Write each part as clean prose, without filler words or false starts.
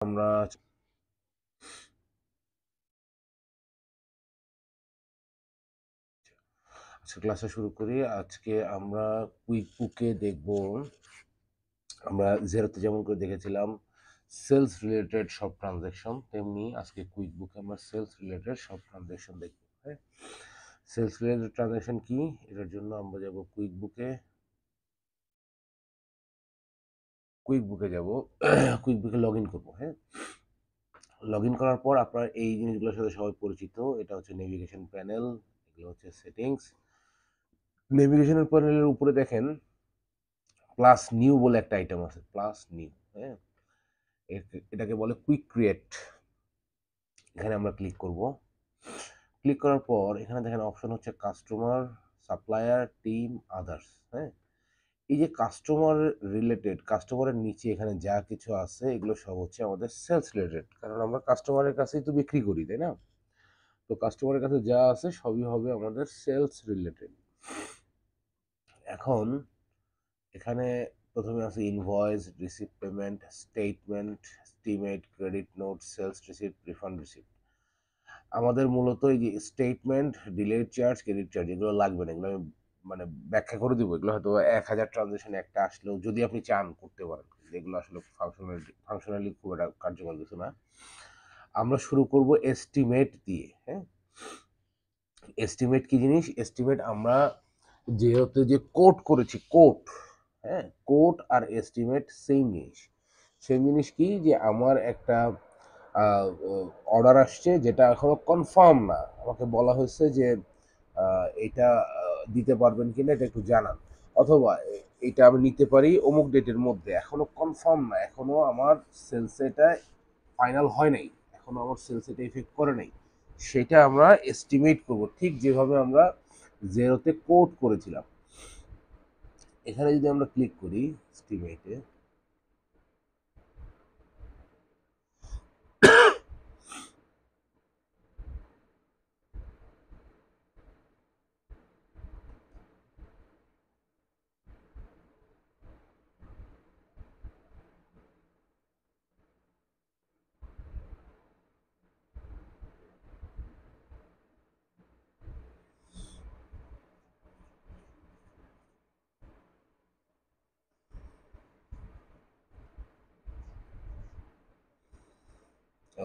আমরা আজকে ক্লাসটা শুরু করি। আজকে আমরা কুইক বুকে দেখব। আমরা জেরোতে যেমন করে দেখেছিলাম সেলস রিলেটেড সব ট্রানজ্যাকশন, তেমনি আজকে কুইক বুকে আমরা সেলস রিলেটেড সব ট্রানজ্যাকশন দেখব। হ্যাঁ, সেলস রিলেটেড ট্রানজ্যাকশন কি, এটার জন্য আমরা যাব কুইক বুকে। কুইক বুকে যাব, কুইক বুকে লগ ইন করবো। হ্যাঁ, লগ ইন করার পর আপনার এই জিনিসগুলোর সাথে সবাই পরিচিত। এটা হচ্ছে নেভিগেশন প্যানেল, এগুলো হচ্ছে সেটিংস। নেভিগেশনের প্যানেলের উপরে দেখেন প্লাস নিউ বলে একটা আইটেম আছে, প্লাস নিউ। হ্যাঁ, এটাকে বলে কুইক ক্রিয়েট। এখানে আমরা ক্লিক করব। ক্লিক করার পর এখানে দেখেন অপশন হচ্ছে কাস্টমার, সাপ্লায়ার, টিম, আদার্স। হ্যাঁ, এই যে কাস্টমার রিলেটেড, কাস্টমারের নিচে এখানে যা কিছু আছে এগুলো সব হচ্ছে আমাদের সেলস রিলেটেড, কারণ আমরা কাস্টমারের কাছেই তো বিক্রি করি, তাই না? তো কাস্টমারের কাছে যা আছে সবই হবে আমাদের সেলস রিলেটেড। এখন এখানে প্রথমে আছে invoice, receipt, payment, statement, estimate, credit note, sales receipt, refund receipt. আমাদের মূলত এই যে statement, delayed charge, credit charge এগুলো লাগবে না, এগুলো আমি মানে ব্যাখ্যা করে দিব। এগুলো হয়তো 1000 ট্রানজেকশন একটা আসলেও যদি আপনি চান করতে পারেন, যেগুলো আসলে ফাংশনালি খুব একটা কার্যকর কিছু না। আমরা শুরু করব এস্টিমেট দিয়ে। হ্যাঁ, এস্টিমেট কি জিনিস? এস্টিমেট আমরা যেহেতু যে কোট করেছি, কোট, হ্যাঁ, কোট আর এস্টিমেট সেম জিনিস। সেম জিনিস কি, যে আমার একটা অর্ডার আসছে যেটা এখনো কনফার্ম না, আমাকে বলা হয়েছে যে এটা দিতে পারবেন কিনা এটা একটু জানান, অথবা এটা আমি নিতে পারি অমুক ডেটের মধ্যে, এখনো কনফার্ম না, এখনো আমার সেলস এটা ফাইনাল হয় নাই, এখনো আমার সেলস এটা ইফেক্ট করে নাই, সেটা আমরা এস্টিমেট করব, ঠিক যেভাবে আমরা জেরোতে কোট করেছিলাম। এখানে যদি আমরা ক্লিক করি এস্টিমেটে,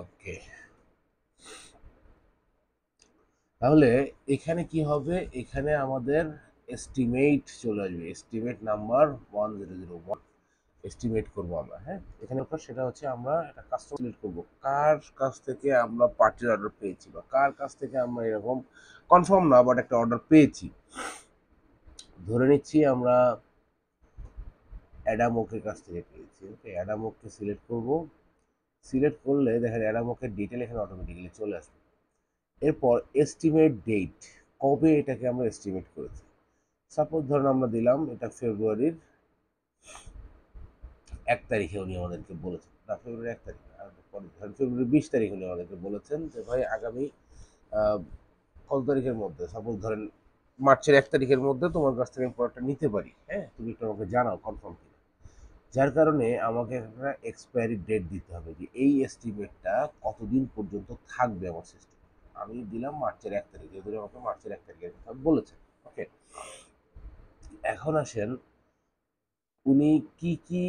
ওকে, তাহলে এখানে কি হবে, এখানে আমাদের এস্টিমেট চলে আসবে, এস্টিমেট নাম্বার 1001 এস্টিমেট করব আমরা। হ্যাঁ, এখানে সেটা হচ্ছে আমরা একটা কাস্টমার সিলেক্ট করব, কার কাছ থেকে আমরা পার্টির অর্ডার পেয়েছি, বা কার কাছ থেকে আমরা এরকম কনফার্ম না বাট একটা অর্ডার পেয়েছি। ধরে নিচ্ছি আমরা অ্যাডামোকের কাছ থেকে পেয়েছি। ওকে, অ্যাডামোককে সিলেক্ট করব। সিলেক্ট করলে দেখেন অ্যাডামোকের ডিটেল এখানে অটোমেটিক্যালি চলে আসবে। এরপর এস্টিমেট ডেট, কবে এটাকে আমরা এস্টিমেট করেছি। সাপোজ ধরুন আমরা দিলাম এটা ফেব্রুয়ারির 1 তারিখে উনি আমাদেরকে বলেছেন, না ফেব্রুয়ারি 1 তারিখ, ধরেন ফেব্রুয়ারি 20 তারিখ উনি আমাদেরকে বলেছেন যে ভাই আগামী কত তারিখের মধ্যে, সাপোজ ধরেন মার্চের 1 তারিখের মধ্যে তোমার কাছ থেকে প্রোডাক্টটা নিতে পারি, হ্যাঁ, তুমি একটু আমাকে জানাও কনফার্ম কিনা। যার কারণে আমাকে একটা এক্সপায়ারি ডেট দিতে হবে, যে এই এস্টিমেটটা কতদিন পর্যন্ত থাকবে আমার সিস্টেম। আমি দিলাম মার্চের 1 তারিখ, যেহেতু আমাকে মার্চের 1 তারিখের কথা বলেছেন। ওকে, এখন আসেন উনি কি কি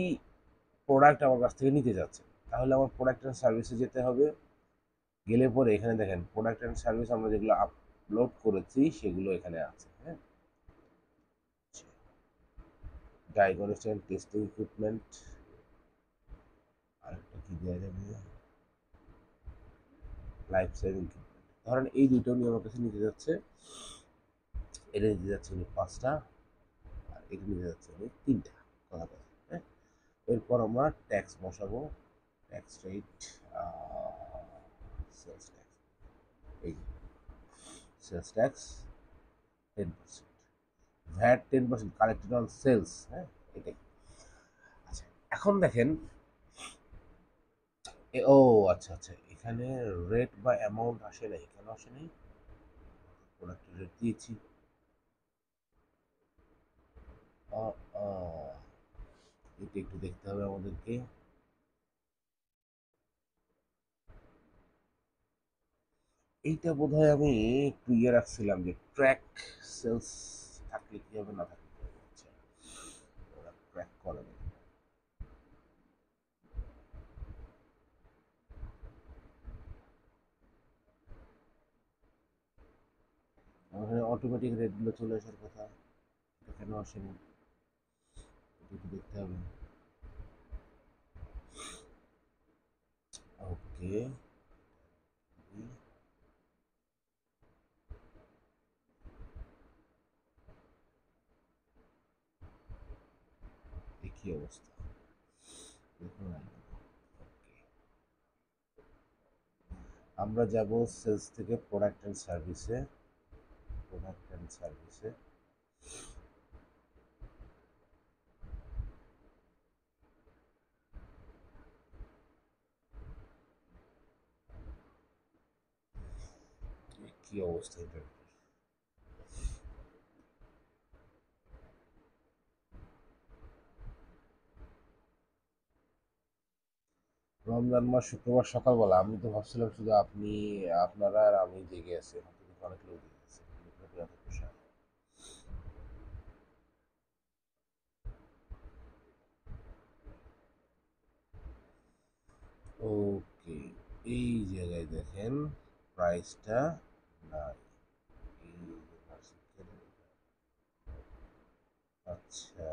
প্রোডাক্ট আমার কাছ থেকে নিতে যাচ্ছেন। তাহলে আমার প্রোডাক্ট অ্যান্ড সার্ভিসে যেতে হবে। গেলে পরে এখানে দেখেন প্রোডাক্ট অ্যান্ড সার্ভিস আমরা যেগুলো আপলোড করেছি সেগুলো এখানে আছে। হ্যাঁ, ডায়াগনস্টিক টেস্টিং ইকুইপমেন্ট, আরেকটা কি দেওয়া যাবে, লাইফ সেভিং ইকুইপমেন্ট। ধরেন এই দুটো নিয়ে আমার কাছে নিতে যাচ্ছে, এটা নিতে যাচ্ছে উনি 5টা, আর এটা নিতে যাচ্ছে উনি 3টা, কথা কথা। হ্যাঁ, এরপর আমরা ট্যাক্স বসাবো, ট্যাক্স রেট, সেলস ট্যাক্স, এই sales tax 10%, VAT 10% collected on sales. হ্যাঁ, এটাই। আচ্ছা, এখন দেখেন ও আচ্ছা আচ্ছা, এখানে রেট বা অ্যামাউন্ট আসে নাই, কেন আসে নাই? প্রোডাক্টের রেট দিয়েছি। আ- আ, এটা একটু দেখতে হবে আমাদেরকে। এইটা বোধহয় আমি একটু ইয়ে রাখছিলাম যে ট্র্যাক সেলস থাকলে কি হবে না থাকলে কি হবে। আচ্ছা, ওরা ট্র্যাক করে না। আমার অটোমেটিক রেটগুলো চলে আসার কথা, এটা কেন আসেনি এটা একটু দেখতে হবে। ওকে, কি অবস্থা দেখুন না। ওকে, আমরা যাব সেলস থেকে প্রোডাক্ট অ্যান্ড সার্ভিসে। প্রোডাক্ট অ্যান্ড সার্ভিসে কি অবস্থা এটা। রমজান মাস শুক্রবার সকালবেলা, আমি তো ভাবছিলাম শুধু আপনি, আপনারা আর আমি জেগে আছি, এখন তো দেখি অনেক লোক জেগে আছে। লোকের এত পোষায়। ওকে, এই জায়গায় দেখেন প্রাইসটা নাই। এই যে আচ্ছা,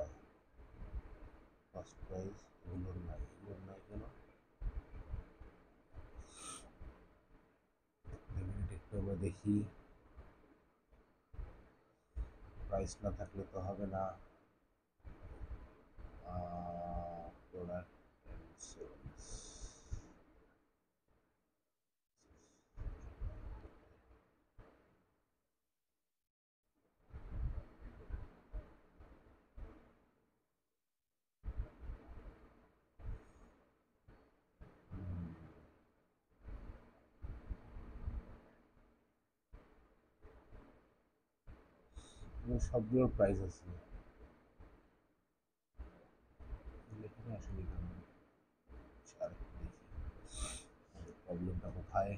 ফার্স্ট প্রাইস এগুলোর নাই, এগুলোর নাই কেন? একটু আমরা দেখি, প্রাইস না থাকলে তো হবে না। প্রোডাক্ট অ্যান্ড সার্ভিস, সবগুলোর প্রাইস আছে, এখানে আসলে কেন? আচ্ছা, আরেকটু দেখি প্রবলেমটা কোথায়।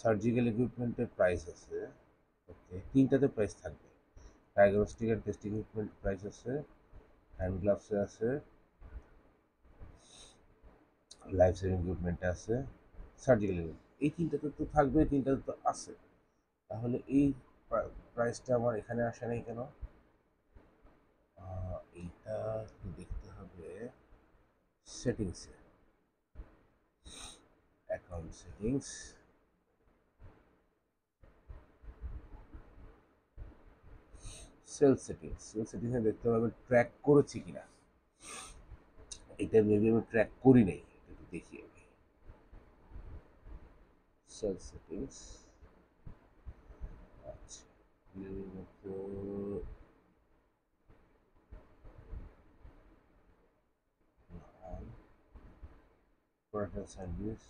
সার্জিক্যাল ইকুইপমেন্টের প্রাইস আছে। ওকে, তিনটাতে প্রাইস থাকবে। Diagnostic and testing equipment price আছে, হ্যান্ড গ্লাভসে আছে, লাইফ সেভিং ইকুইপমেন্টে আছে, সার্জিক্যাল ইকুইপমেন্ট, এই তিনটাতে তো থাকবে, এই তিনটাতে তো আছে। তাহলে এই প্রাইসটা আমার এখানে আসে নাই কেন? এইটা একটু দেখতে হবে সেটিংসে, অ্যাকাউন্ট সেটিংস, সেল সেটিংসে দেখতে হবে আমি ট্র্যাক করেছি কিনা। এটা মেবি আমি ট্র্যাক করি নাই, একটু দেখি আমি। সেল সেটিংস, আচ্ছা, প্রোডাক্ট সার্ভিস,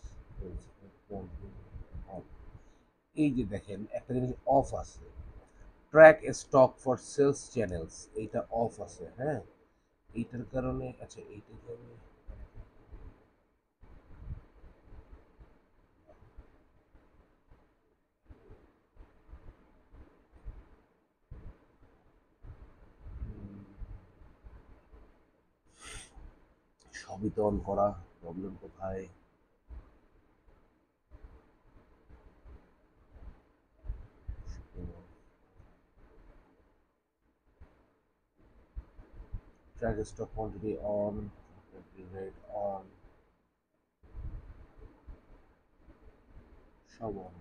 এই যে দেখেন একটা জিনিস অফ আছে, track stock for sales channels, এইটা অফ আছে। হ্যাঁ, এইটার কারণে, আচ্ছা এইটাকে আমি সবই তো অন করা, প্রবলেম কোথায়? Track stock quantity on, rate on, সব অন।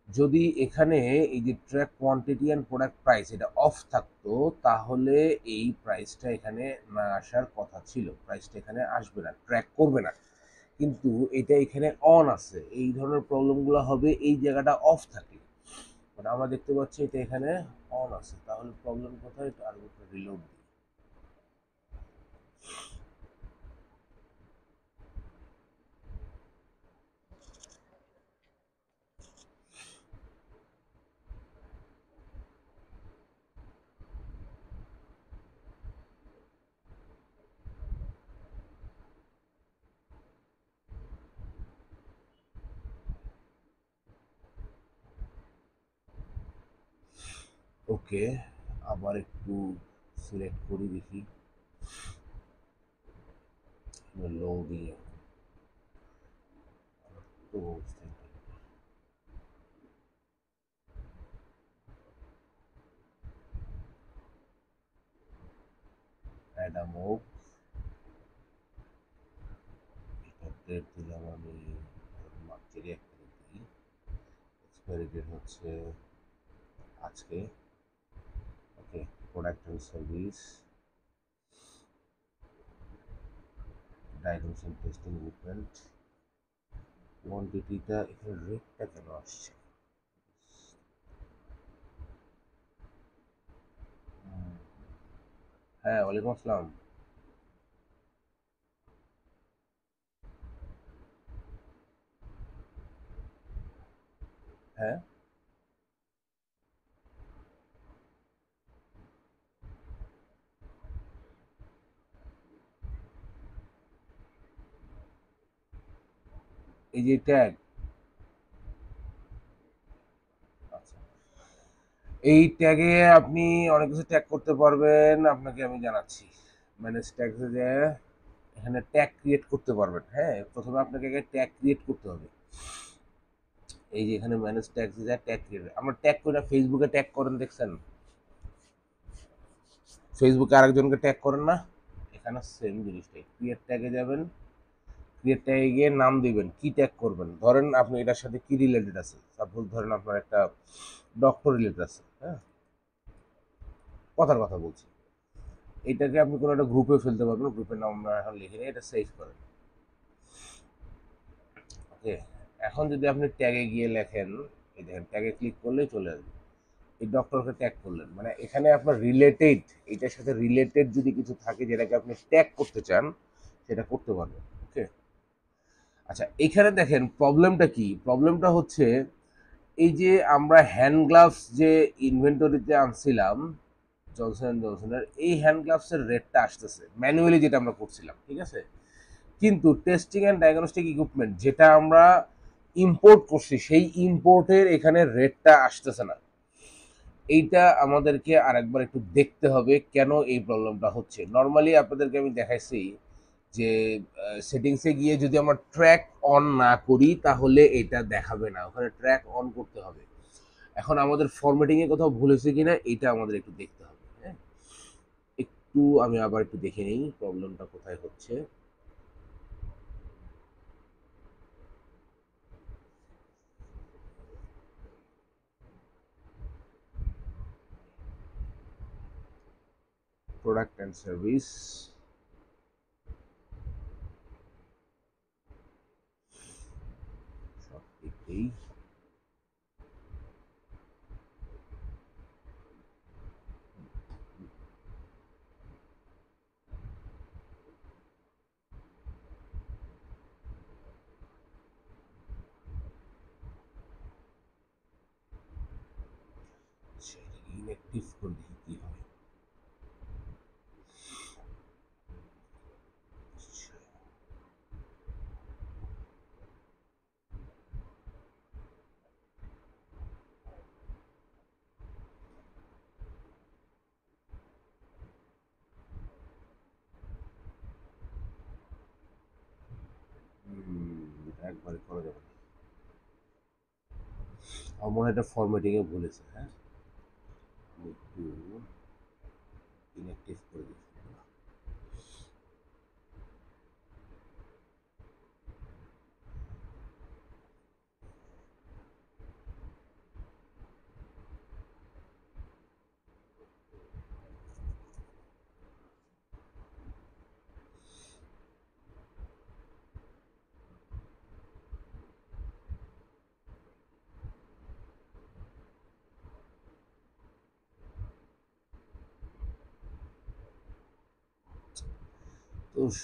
যদি এখানে এই যে track quantity and product price এটা অফ থাকতো, তাহলে এই প্রাইসটা এখানে না আসার কথা ছিল, প্রাইসটা এখানে আসবে না, ট্র্যাক করবে না। কিন্তু এটা এখানে অন আছে, এই ধরনের প্রবলেমগুলো হবে এই জায়গাটা অফ থাকে। মানে আমরা দেখতে পাচ্ছি এটা এখানে অন আছে, তাহলে প্রবলেম কোথায়? আর রিলোড দিই। ওকে, আবার একটু সিলেক্ট করি দেখি লোডিং তো অ্যাডামোক, এটা ডেট দিলাম আমি মার্চের 1 তারিখ দিই, এক্সপায়ারি ডেট হচ্ছে আজকে। Okay, product and service, diagnosis testing equipment, কোয়ান্টিটিটা এখানে রেটটা কেন আসছে? হ্যাঁ, ওয়ালাইকুম আসসালাম। হ্যাঁ, এই যে ট্যাগ, আচ্ছা, এই ট্যাগে আপনি অনেক কিছু ট্যাগ করতে পারবেন, আপনাকে আমি জানাচ্ছি। ম্যানেজ ট্যাগসে যে এখানে ট্যাগ ক্রিয়েট করতে পারবেন। হ্যাঁ, প্রথমে আপনাকে আগে ট্যাগ ক্রিয়েট করতে হবে। এই যে এখানে ম্যানেজ ট্যাগসে যায় ট্যাগ ক্রিয়েট, আমরা ট্যাগ করে ফেসবুকে ট্যাগ করেন দেখছেন, ফেসবুকে আরেকজনকে ট্যাগ করেন না, এখানে সেম জিনিসটাই, ক্রিয়েট ট্যাগে যাবেন, ক্রিয়েট ট্যাগে গিয়ে নাম দিবেন, কি ট্যাগ করবেন, ধরেন আপনি এটার সাথে কি রিলেটেড আছে, সাপোজ ধরেন আপনার একটা ডক্টর রিলেটেড আছে, হ্যাঁ, কথার কথা বলছি, এটাকে আপনি কোনো একটা গ্রুপে ফেলতে পারবেন, গ্রুপের নাম আমরা এখন লিখে নিই, এটা সেভ করেন। ওকে, এখন যদি আপনি ট্যাগে গিয়ে লেখেন, এই দেখেন ট্যাগে ক্লিক করলেই চলে আসবে, এই ডক্টরকে ট্যাগ করলেন, মানে এখানে আপনার রিলেটেড, এটার সাথে রিলেটেড যদি কিছু থাকে যেটাকে আপনি ট্যাগ করতে চান সেটা করতে পারবেন। ওকে, আচ্ছা, এখানে দেখেন প্রবলেমটা কি, প্রবলেমটা হচ্ছে এই যে আমরা হ্যান্ড গ্লাভস যে ইনভেন্টরিতে আনছিলাম জনসন অ্যান্ড জনসনের, এই হ্যান্ড গ্লাভসের রেটটা আসতেছে ম্যানুয়ালি যেটা আমরা করছিলাম, ঠিক আছে, কিন্তু টেস্টিং অ্যান্ড ডায়াগনস্টিক ইকুইপমেন্ট যেটা আমরা ইম্পোর্ট করছি সেই ইম্পোর্টের এখানে রেটটা আসতেছে না। এইটা আমাদেরকে আরেকবার একটু দেখতে হবে কেন এই প্রবলেমটা হচ্ছে। নর্মালি আপনাদেরকে আমি দেখাইছি যে সেটিংসে গিয়ে যদি আমরা ট্র্যাক অন না করি তাহলে এটা দেখাবে না, ওখানে ট্র্যাক অন করতে হবে। এখন আমাদের ফরম্যাটিং এ কোথাও ভুল হয়েছে কিনা এটা আমাদের একটু দেখতে হবে। হ্যাঁ, একটু আমি আবার একটু দেখে নিই প্রবলেমটা কোথায় হচ্ছে। প্রোডাক্ট অ্যান্ড সার্ভিস, সব দিকেই ইনঅ্যাক্টিভ করে দেখি কি হয়। আচ্ছা, এটা একবারে করা যাবে না, আমার মনে হয় এটা ফরম্যাটিং এ ভুলেছে। হ্যাঁ, আমি একটু ইনঅ্যাক্টিভ করে দিই।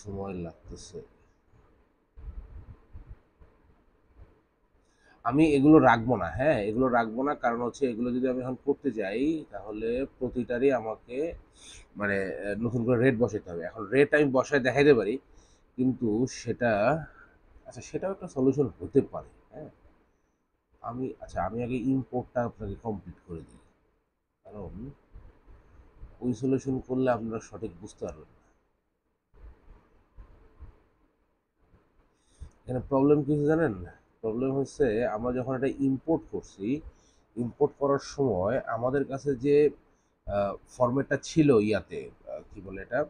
সময় লাগতেছে। আমি এগুলো রাখবো না, হ্যাঁ এগুলো রাখবো না, কারণ হচ্ছে এগুলো যদি আমি এখন করতে যাই তাহলে প্রতিটারই আমাকে মানে নতুন করে রেট বসাতে হবে। এখন রেট আমি বসায় দেখাইতে পারি, কিন্তু সেটা আচ্ছা সেটাও একটা সলিউশন হতে পারে। হ্যাঁ আমি আগে ইম্পোর্টটা আপনাকে কমপ্লিট করে দিই, কারণ ওই সলিউশন করলে আপনারা সঠিক বুঝতে পারবেন না। এখানে প্রবলেম কি হচ্ছে জানেন? প্রবলেম হচ্ছে আমরা যখন এটা ইম্পোর্ট করছি, ইম্পোর্ট করার সময় আমাদের কাছে যে ফরম্যাটটা ছিল ইয়াতে, কি বলে এটা,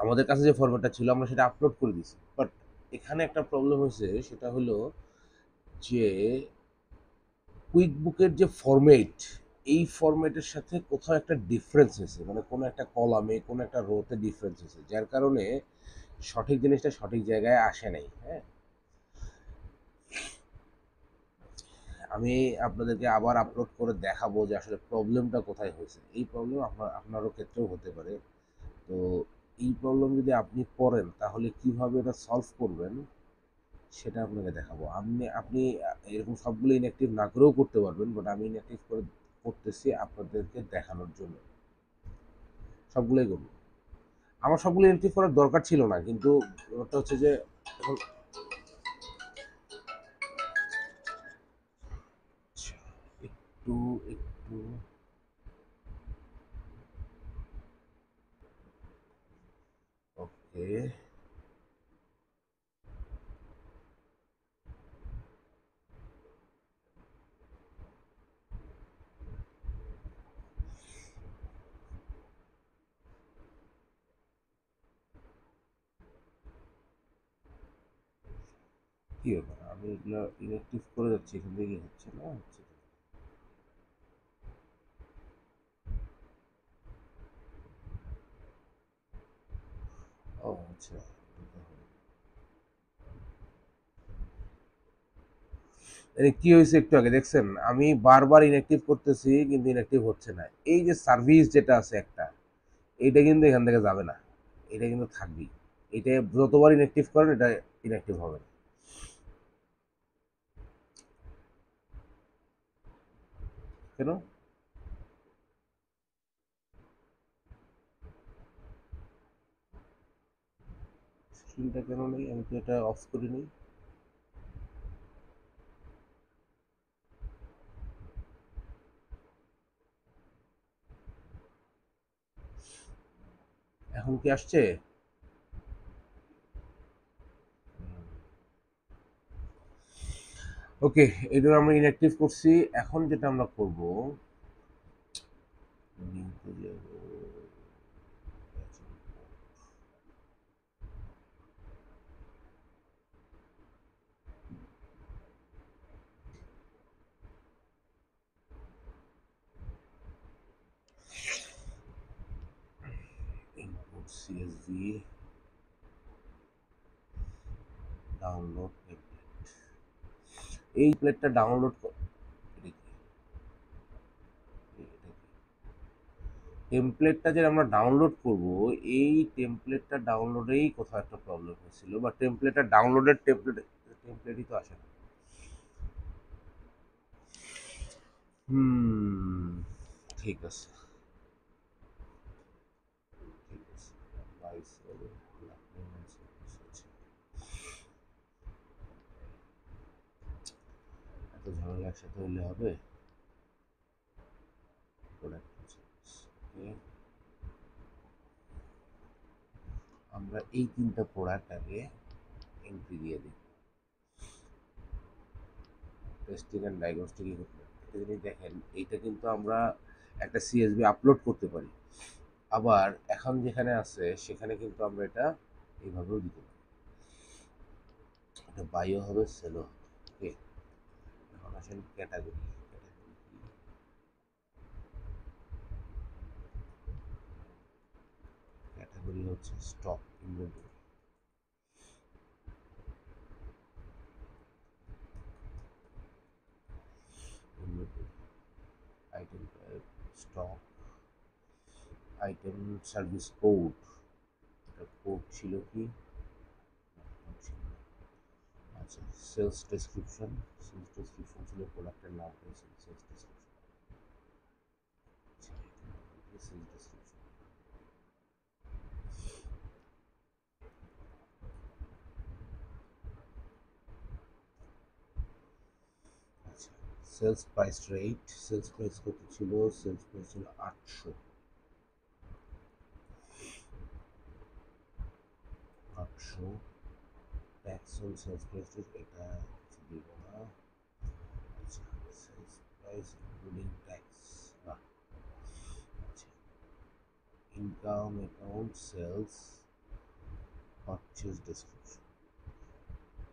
আমাদের কাছে যে ফরম্যাটটা ছিল আমরা সেটা আপলোড করে দিছি, বাট এখানে একটা প্রবলেম হয়েছে, সেটা হলো যে কুইক বুকের যে ফরম্যাট, এই ফরম্যাটের সাথে কোথাও একটা ডিফারেন্স হয়েছে, মানে কোনো একটা কলামে কোনো একটা রোতে ডিফারেন্স হয়েছে, যার কারণে সঠিক জিনিসটা সঠিক জায়গায় আসে নাই। হ্যাঁ আমি আপনাদেরকে আবার আপলোড করে দেখাবো যে আসলে প্রবলেমটা কোথায় হয়েছে। এই প্রবলেম আপনারও ক্ষেত্রেও হতে পারে। তো এই প্রবলেম যদি আপনি পড়েন তাহলে কিভাবে এটা সলভ করবেন সেটা আপনাকে দেখাবো। আপনি এরকম সবগুলো ইনঅ্যাক্টিভ না করেও করতে পারবেন, বাট আমি ইনঅ্যাক্টিভ করে করতেছি আপনাদেরকে দেখানোর জন্য। সবগুলোই করবো। আমার সবগুলো ইনঅ্যাক্টিভ করার দরকার ছিল না, কিন্তু ব্যাপারটা হচ্ছে যে এখন আচ্ছা, একটু একটু ওকে। কি ব্যাপার, আমি এগুলো ইনঅ্যাক্টিভ করে যাচ্ছি, এখান থেকে কি হচ্ছে না হচ্ছে? ও আচ্ছা, মানে কি হয়েছে একটু আগে দেখছেন, আমি বারবার ইনঅ্যাক্টিভ করতেছি কিন্তু ইনঅ্যাক্টিভ হচ্ছে না। এই যে সার্ভিস যেটা আছে একটা, এইটা কিন্তু এখান থেকে যাবে না, এটা কিন্তু থাকবেই। এটা যতবার ইনঅ্যাক্টিভ করেন এটা ইনঅ্যাক্টিভ হবে না। কেন? স্ক্রিনটা কেন নেই? আমি তো এটা অফ করিনি। এখন কি আসছে? ওকে, এটা আমরা ইনঅ্যাক্টিভ করছি। এখন যেটা আমরা করব, ইম্পোর্ট সিএসভি, ডাউনলোড এই প্লেটটা ডাউনলোড টেমপ্লেটটা যে আমরা ডাউনলোড করব, এই টেমপ্লেটটা ডাউনলোডেই কোথাও একটা প্রবলেম হয়েছিল, বা টেমপ্লেটটা ডাউনলোডের টেমপ্লেটই তো আসে না। হুম, ঠিক আছে, ঠিক আছে। এত ঝামেলা একসাথে হইলে হবে? আমরা এই তিনটা প্রোডাক্টটাকে এন্ট্রি দিয়ে দিই, টেস্টিং অ্যান্ড ডায়াগনস্টিক ইকুইপমেন্ট। এটা যদি দেখেন, এইটা কিন্তু আমরা একটা সিএসবি আপলোড করতে পারি, আবার এখন যেখানে আছে সেখানে কিন্তু আমরা এটা এইভাবেও দিতে পারি। এটা বাইও হবে, সেলও হবে। ওকে, এখন আসেন ক্যাটাগরি। ক্যাটাগরি হচ্ছে stock inventory. Inventory item, stock item, service code, code ছিল কি? আচ্ছা, সেলস ডেসক্রিপশন ছিল প্রোডাক্টের নাম, সেলস ডেসক্রিপশন। সেলস ডেসক্রিপশন, আচ্ছা, sales price rate, sales price কত ছিল? সেলস প্রাইস ছিল 800। ট্যাক্স অন সেলস প্রাইস এটা দিব না। আচ্ছা, সেলস প্রাইস ইনক্লুডিং ট্যাক্স না। আচ্ছা, income account sales purchase description,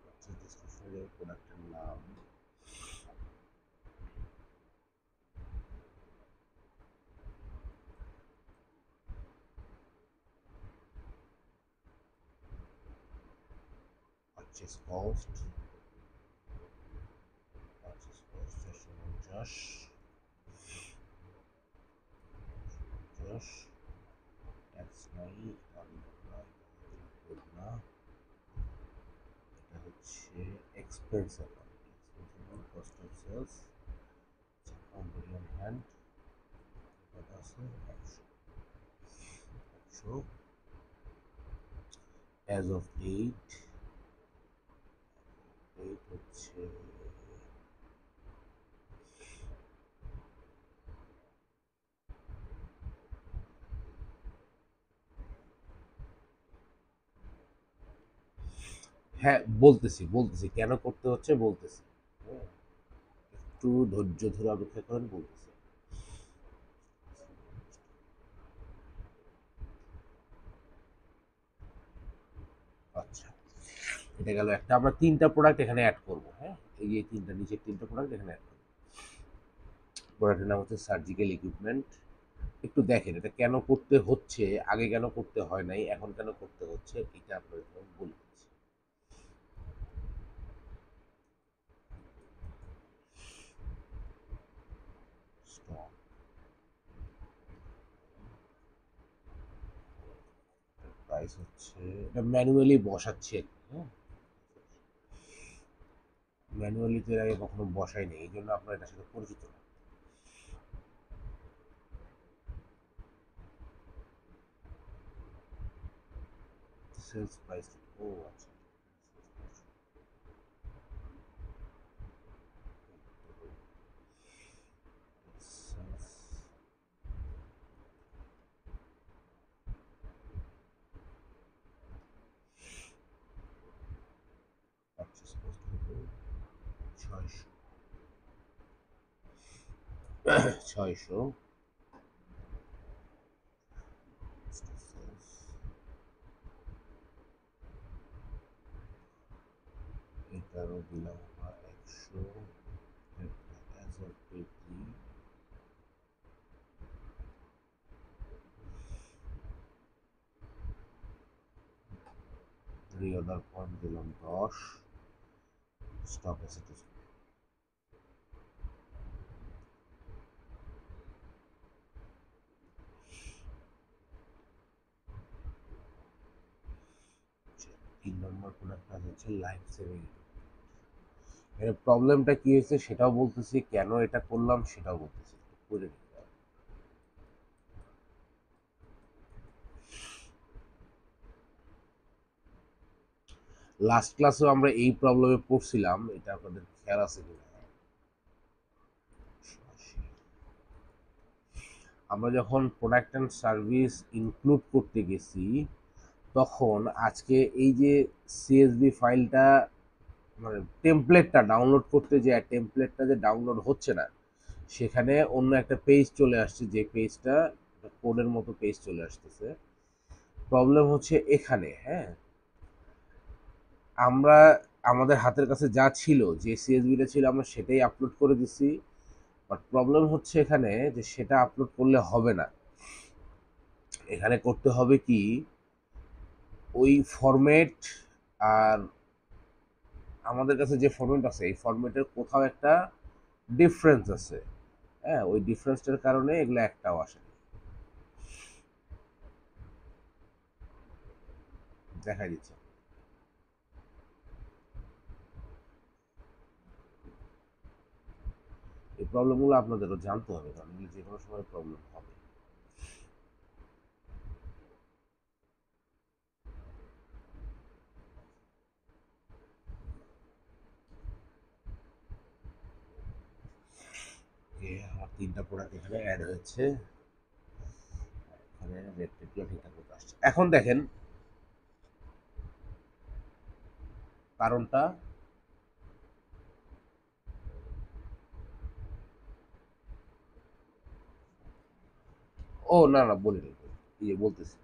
purchase ডেসক্রিপশনের প্রোডাক্টের নাম, purchase cost, purchase cost 450, tax নাই, না, এটা হচ্ছে expense account, cost of sales, account on hand, কত আছে? 100। অ্যাজ অফ ডেট, ডেট হচ্ছে হ্যাঁ, বলতেছি কেন করতে হচ্ছে বলতেছি। হ্যাঁ, একটু ধৈর্য ধরে অপেক্ষা করেন, বলতেছি। আচ্ছা, এটা গেল একটা। আমরা তিনটা প্রোডাক্ট এখানে অ্যাড করব। হ্যাঁ, এই যে তিনটা, নিচের তিনটা প্রোডাক্ট এখানে অ্যাড করব। প্রোডাক্টের নাম হচ্ছে সার্জিক্যাল ইকুইপমেন্ট। একটু দেখেন এটা কেন করতে হচ্ছে, আগে কেন করতে হয় নাই, এখন কেন করতে হচ্ছে, এটা আপনাদের বলে দিচ্ছি। স্টক প্রাইস হচ্ছে, এটা ম্যানুয়ালি বসাচ্ছি আর কি। হ্যাঁ, ম্যানুয়ালি তো এর আগে কখনো বসাই নেই, এই জন্য আপনার এটার সাথে পরিচিত না। সেলস প্রাইস, ও আচ্ছা, সেলস, পারচেস কস্ট হলো 600, 600। এটারও দিলাম আমরা 100। As of date reorder point দিলাম 10। স্টক অ্যাসেট 3 নম্বর প্রোডাক্ট কাজ হচ্ছে লাইফ সেভিং। এর প্রবলেমটা কি হয়েছে সেটাও বলতেছি, কেন এটা করলাম সেটাও বলতেছি, করে নিতে হবে। লাস্ট ক্লাসেও আমরা এই প্রবলেমে পড়ছিলাম, এটা আপনাদের খেয়াল আছে কিনা। আমরা যখন প্রোডাক্ট অ্যান্ড সার্ভিস ইনক্লুড করতে গেছি, তখন আজকে এই যে সিএসভি ফাইলটা, মানে টেমপ্লেটটা ডাউনলোড করতে, যে টেমপ্লেটটা যে ডাউনলোড হচ্ছে না, সেখানে অন্য একটা পেজ চলে আসছে, যে পেজটা কোডের মতো পেজ চলে আসতেছে। প্রবলেম হচ্ছে এখানে। হ্যাঁ, আমরা আমাদের হাতের কাছে যা ছিল, যে সিএসভিটা ছিল, আমরা সেটাই আপলোড করে দিছি। বাট প্রবলেম হচ্ছে এখানে যে সেটা আপলোড করলে হবে না। এখানে করতে হবে কি, ওই ফরম্যাট আর আমাদের কাছে যে ফরম্যাট আছে, এই ফরম্যাটের কোথাও একটা ডিফারেন্স আছে। হ্যাঁ, ওই ডিফারেন্সটার কারণে এগুলো একটাও আসে। দেখাই দিচ্ছে। এই প্রবলেমগুলো আপনাদেরও জানতে হবে, কারণ যে কোনো সময় প্রবলেম হবে। আমার 3টা প্রোডাক্ট এখানে অ্যাড হয়েছে, এখানে রেট টেটগুলো ঠিকঠাক মতো আসছে। এখন দেখেন কারণটা, ও না না বলিনি, বলতেছি।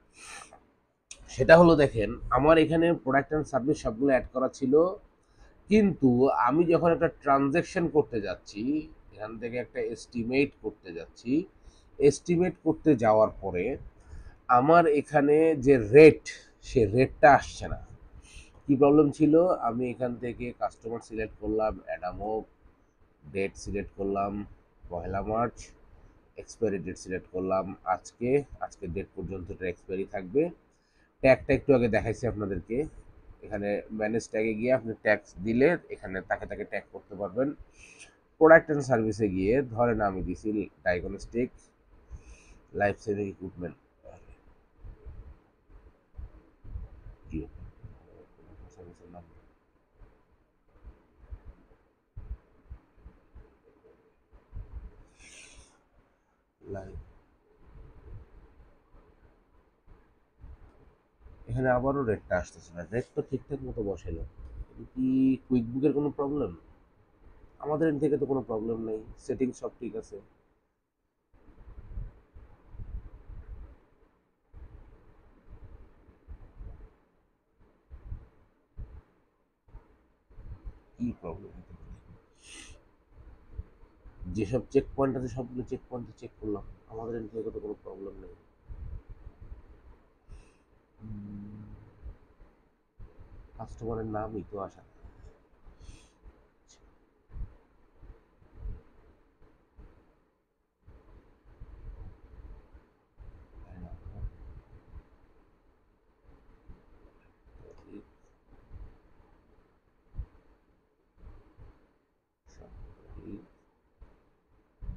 সেটা হলো দেখেন আমার এখানে প্রোডাক্ট অ্যান্ড সার্ভিস সবগুলো অ্যাড করা ছিল, কিন্তু আমি যখন একটা ট্রানজ্যাকশন করতে যাচ্ছি, এখান থেকে একটা এস্টিমেট করতে যাচ্ছি, এস্টিমেট করতে যাওয়ার পরে আমার এখানে যে রেট, সে রেটটা আসছে না। কি প্রবলেম ছিল, আমি এখান থেকে কাস্টমার সিলেক্ট করলাম অ্যাডামো, ডেট সিলেক্ট করলাম 1 মার্চ, এক্সপায়ারি ডেট সিলেক্ট করলাম আজকে, আজকের ডেট পর্যন্ত এটা এক্সপায়ারি থাকবে। ট্যাগটা একটু আগে দেখাইছি আপনাদেরকে, এখানে ম্যানেজ ট্যাগে গিয়ে আপনি ট্যাক্স দিলে এখানে তাকে তাকে ট্যাগ করতে পারবেন। প্রোডাক্ট অ্যান্ড সার্ভিসে গিয়ে ধরেন আমি দিছি ডায়াগনস্টিক লাইফ সেভিং ইকুইপমেন্ট, সার্ভিসের নাম লাইফ, এখানে আবারও রেটটা আসতেছে না, রেট তো ঠিকঠাক মতো বসাইল। কি কুইক বুকের কোনো প্রবলেম? আমাদের এর থেকে তো কোনো প্রবলেম নেই, সেটিং সব ঠিক আছে। কি প্রবলেম? যেসব চেক পয়েন্ট আছে সবগুলো চেক পয়েন্টে চেক করলাম, আমাদের এর থেকে তো কোনো প্রবলেম নেই। কাস্টমারের নামই তো আসা,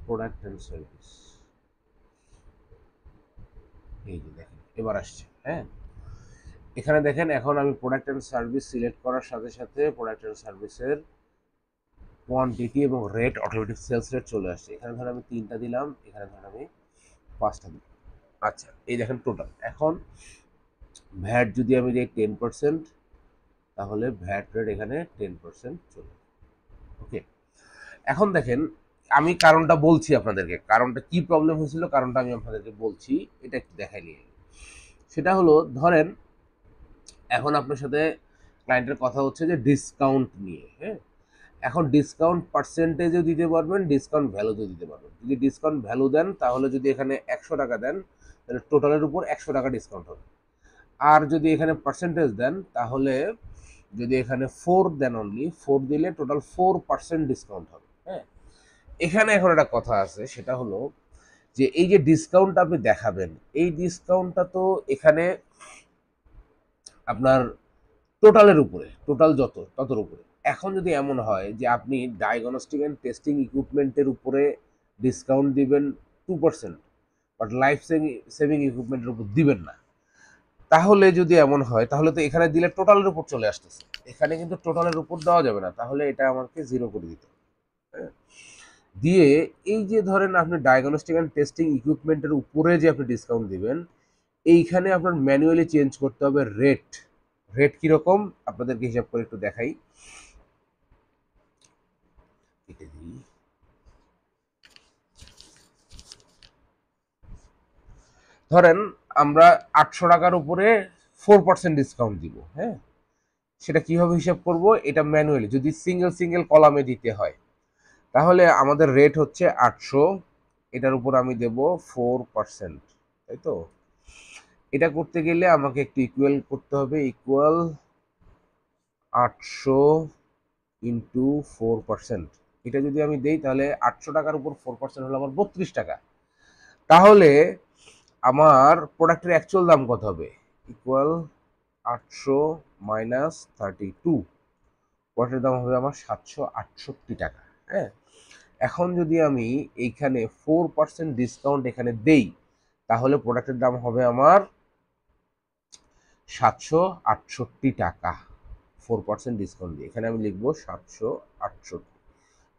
প্রোডাক্ট অ্যান্ড সার্ভিস, এই যে দেখেন এবার আসছে। হ্যাঁ, এখানে দেখেন এখন আমি প্রোডাক্ট অ্যান্ড সার্ভিস সিলেক্ট করার সাথে সাথে প্রোডাক্ট অ্যান্ড সার্ভিসের কোয়ান্টিটি এবং রেট, অটোমেটিক সেলস রেট চলে আসছে। এখানে ধর আমি 3টা দিলাম, এখানে ধর আমি 5টা দিলাম। আচ্ছা, এই দেখেন টোটাল। এখন ভ্যাট যদি আমি দিই 10%, তাহলে ভ্যাট রেট এখানে 10% চলে। ওকে, এখন দেখেন আমি কারণটা বলছি আপনাদেরকে, কারণটা কি প্রবলেম হয়েছিল কারণটা আমি আপনাদেরকে বলছি, এটা একটু দেখাই নিয়ে। সেটা হলো ধরেন এখন আপনার সাথে ক্লায়েন্টের কথা হচ্ছে যে ডিসকাউন্ট নিয়ে। হ্যাঁ, এখন ডিসকাউন্ট পার্সেন্টেজও দিতে পারবেন, ডিসকাউন্ট ভ্যালুতেও দিতে পারবেন। যদি ডিসকাউন্ট ভ্যালু দেন তাহলে যদি এখানে 100 টাকা দেন তাহলে টোটালের উপর 100 টাকা ডিসকাউন্ট হবে। আর যদি এখানে পার্সেন্টেজ দেন তাহলে যদি এখানে 4 দেন, অনলি 4 দিলে টোটাল 4% ডিসকাউন্ট হবে। হ্যাঁ, এখানে এখন একটা কথা আছে, সেটা হলো যে এই যে ডিসকাউন্ট আপনি দেখাবেন, এই ডিসকাউন্টটা তো এখানে আপনার টোটালের উপরে, টোটাল যত ততর উপরে। এখন যদি এমন হয় যে আপনি ডায়াগনস্টিক অ্যান্ড টেস্টিং ইকুইপমেন্টের উপরে ডিসকাউন্ট দিবেন 2%, বাট লাইফ সেভিং ইকুইপমেন্টের উপর দিবেন না, তাহলে যদি এমন হয় তাহলে তো এখানে দিলে টোটালের উপর চলে আসতেছে, এখানে কিন্তু টোটালের উপর দেওয়া যাবে না, তাহলে এটা আমাকে 0 করে দিতে হবে। হ্যাঁ? দিয়ে এই যে ধরেন আপনি ডায়াগনস্টিক অ্যান্ড টেস্টিং ইকুইপমেন্টের উপরে যে আপনি ডিসকাউন্ট দিবেন, এইখানে আপনার ম্যানুয়ালি চেঞ্জ করতে হবে রেট। রেট কিরকম আপনাদেরকে হিসাব করে একটু দেখাই। ধরেন আমরা 800 টাকার উপরে 4% ডিসকাউন্ট দিব। হ্যাঁ, সেটা কিভাবে হিসাব করব, এটা ম্যানুয়ালি যদি সিঙ্গেল সিঙ্গেল কলামে দিতে হয় তাহলে আমাদের রেট হচ্ছে 800, এটার উপর আমি দেব 4%, তাই তো? এটা করতে গেলে আমাকে একটু ইকুয়াল করতে হবে, ইকুয়াল 800 ইন্টু 4%। এটা যদি আমি দেই তাহলে 800 টাকার উপর 4% হলো আমার 32 টাকা। তাহলে আমার প্রোডাক্টের অ্যাকচুয়াল দাম কত হবে, ইকুয়াল 800 মাইনাস 32, প্রোডাক্টের দাম হবে আমার 768 টাকা। হ্যাঁ, এখন যদি আমি এইখানে 4% ডিসকাউন্ট এখানে দেই, তাহলে প্রোডাক্টের দাম হবে আমার 768 টাকা। 4% ডিসকাউন্ট দিয়ে এখানে আমি লিখবো 768।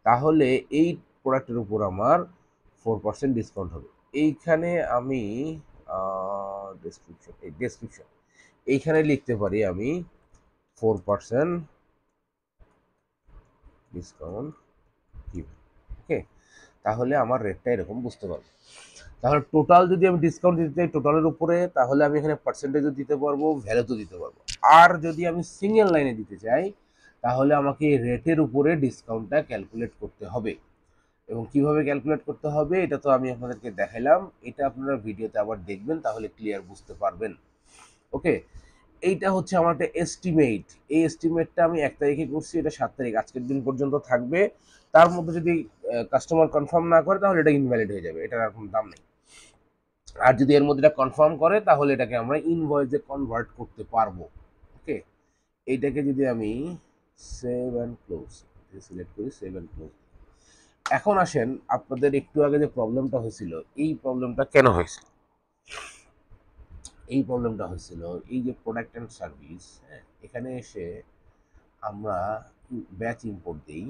তাহলে এই প্রোডাক্টের উপর আমার 4% ডিসকাউন্ট হবে। এইখানে আমি ডেসক্রিপশন এইখানে লিখতে পারি আমি 4% ডিসকাউন্ট গিভ। ওকে, তাহলে আমার রেটটা এরকম বুঝতে পারবো। তাহলে টোটাল যদি আমি ডিসকাউন্ট দিতে চাই টোটালের উপরে, তাহলে আমি এখানে পার্সেন্টেজও দিতে পারবো, ভ্যালুতেও দিতে পারবো। আর যদি আমি সিঙ্গেল লাইনে দিতে চাই, তাহলে আমাকে রেটের উপরে ডিসকাউন্টটা ক্যালকুলেট করতে হবে। এবং কিভাবে ক্যালকুলেট করতে হবে এটা তো আমি আপনাদেরকে দেখাইলাম, এটা আপনারা ভিডিওতে আবার দেখবেন, তাহলে ক্লিয়ার বুঝতে পারবেন। ওকে, এইটা হচ্ছে আমার একটা এস্টিমেট। এই এস্টিমেটটা আমি 1 তারিখে করছি, এটা 7 তারিখ, আজকের দিন পর্যন্ত থাকবে। তার মধ্যে যদি কাস্টমার কনফার্ম না করে তাহলে এটা ইনভ্যালিড হয়ে যাবে, এটার আর কোনো দাম নেই। আর যদি এর মধ্যে এটা কনফার্ম করে তাহলে এটাকে আমরা ইনভয়েসে কনভার্ট করতে পারবো। ওকে, এইটাকে যদি আমি সেভ অ্যান্ড ক্লোজ সিলেক্ট করি, সেভ অ্যান্ড ক্লোজ। এখন আসেন, আপনাদের একটু আগে যে প্রবলেমটা হয়েছিল, এই প্রবলেমটা কেন হয়েছিল? এই প্রবলেমটা হয়েছিল এই যে প্রোডাক্ট অ্যান্ড সার্ভিস, হ্যাঁ, এখানে এসে আমরা ব্যাচ ইম্পোর্ট দিই।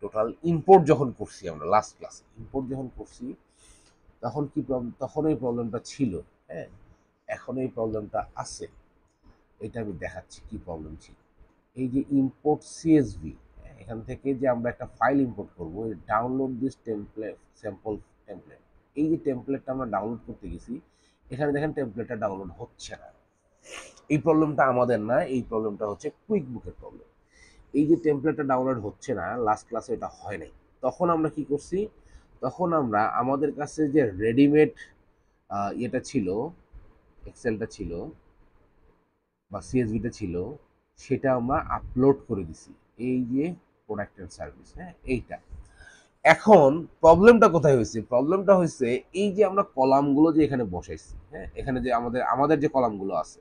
টোটাল ইম্পোর্ট যখন করছি আমরা লাস্ট ক্লাসে ইম্পোর্ট যখন করছি, তখন কি তখন এই প্রবলেমটা ছিল। হ্যাঁ, এখন এই প্রবলেমটা আছে, এটা আমি দেখাচ্ছি কি প্রবলেম ছিল। এই যে ইম্পোর্ট সিএসভি, এখান থেকে যে আমরা একটা ফাইল ইম্পোর্ট করবো, download this template sample template, এই যে টেমপ্লেটটা আমরা ডাউনলোড করতে গেছি, এখানে দেখেন টেমপ্লেটটা ডাউনলোড হচ্ছে না। এই প্রবলেমটা আমাদের না, এই প্রবলেমটা হচ্ছে কুইক বুকের প্রবলেম। এই যে টেমপ্লেটটা ডাউনলোড হচ্ছে না, লাস্ট ক্লাসে এটা হয় নাই। তখন আমরা কি করছি, তখন আমরা আমাদের কাছে যে রেডিমেড এটা ছিল, এক্সেলটা ছিল বা সিএসভিটা ছিল, সেটা আমরা আপলোড করে দিছি এই যে প্রোডাক্ট অ্যান্ড সার্ভিস। হ্যাঁ, এইটা এখন প্রবলেমটা কোথায় হয়েছে? প্রবলেমটা হয়েছে এই যে আমরা কলামগুলো যে এখানে বসাইছি, হ্যাঁ, এখানে যে আমাদের যে কলামগুলো আছে,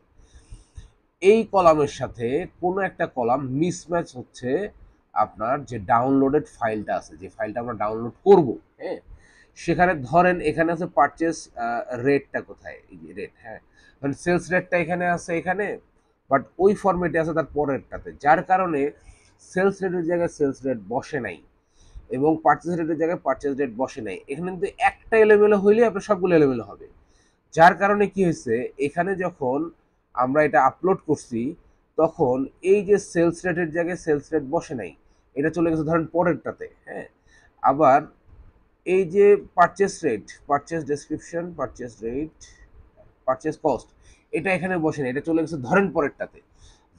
এই কলামের সাথে কোনো একটা কলাম মিসম্যাচ হচ্ছে। আপনার যে ডাউনলোডেড ফাইলটা আছে, যে ফাইলটা আমরা ডাউনলোড করব, হ্যাঁ, সেখানে ধরেন এখানে আছে পারচেস রেটটা কোথায়, এই যে রেট, হ্যাঁ, কারণ সেলস রেটটা এখানে আছে এখানে, বাট ওই ফরম্যাটে আছে তার পরেরটাতে, যার কারণে সেলস রেটের জায়গায় সেলস রেট বসে নাই এবং পারচেস রেটের জায়গায় পারচেস রেট বসে নাই। এখানে কিন্তু একটা এলোমেলো হইলে আপনার সবগুলো এলোমেলো হবে। যার কারণে কি হয়েছে, এখানে যখন আমরা এটা আপলোড করছি, তখন এই যে সেলস রেটের জায়গায় সেলস রেট বসে নাই, এটা চলে গেছে ধরেন পরেরটাতে। হ্যাঁ, আবার এই যে purchase rate, purchase description, purchase rate, purchase cost, এটা এখানে বসে নাই, এটা চলে গেছে ধরেন পরেরটাতে।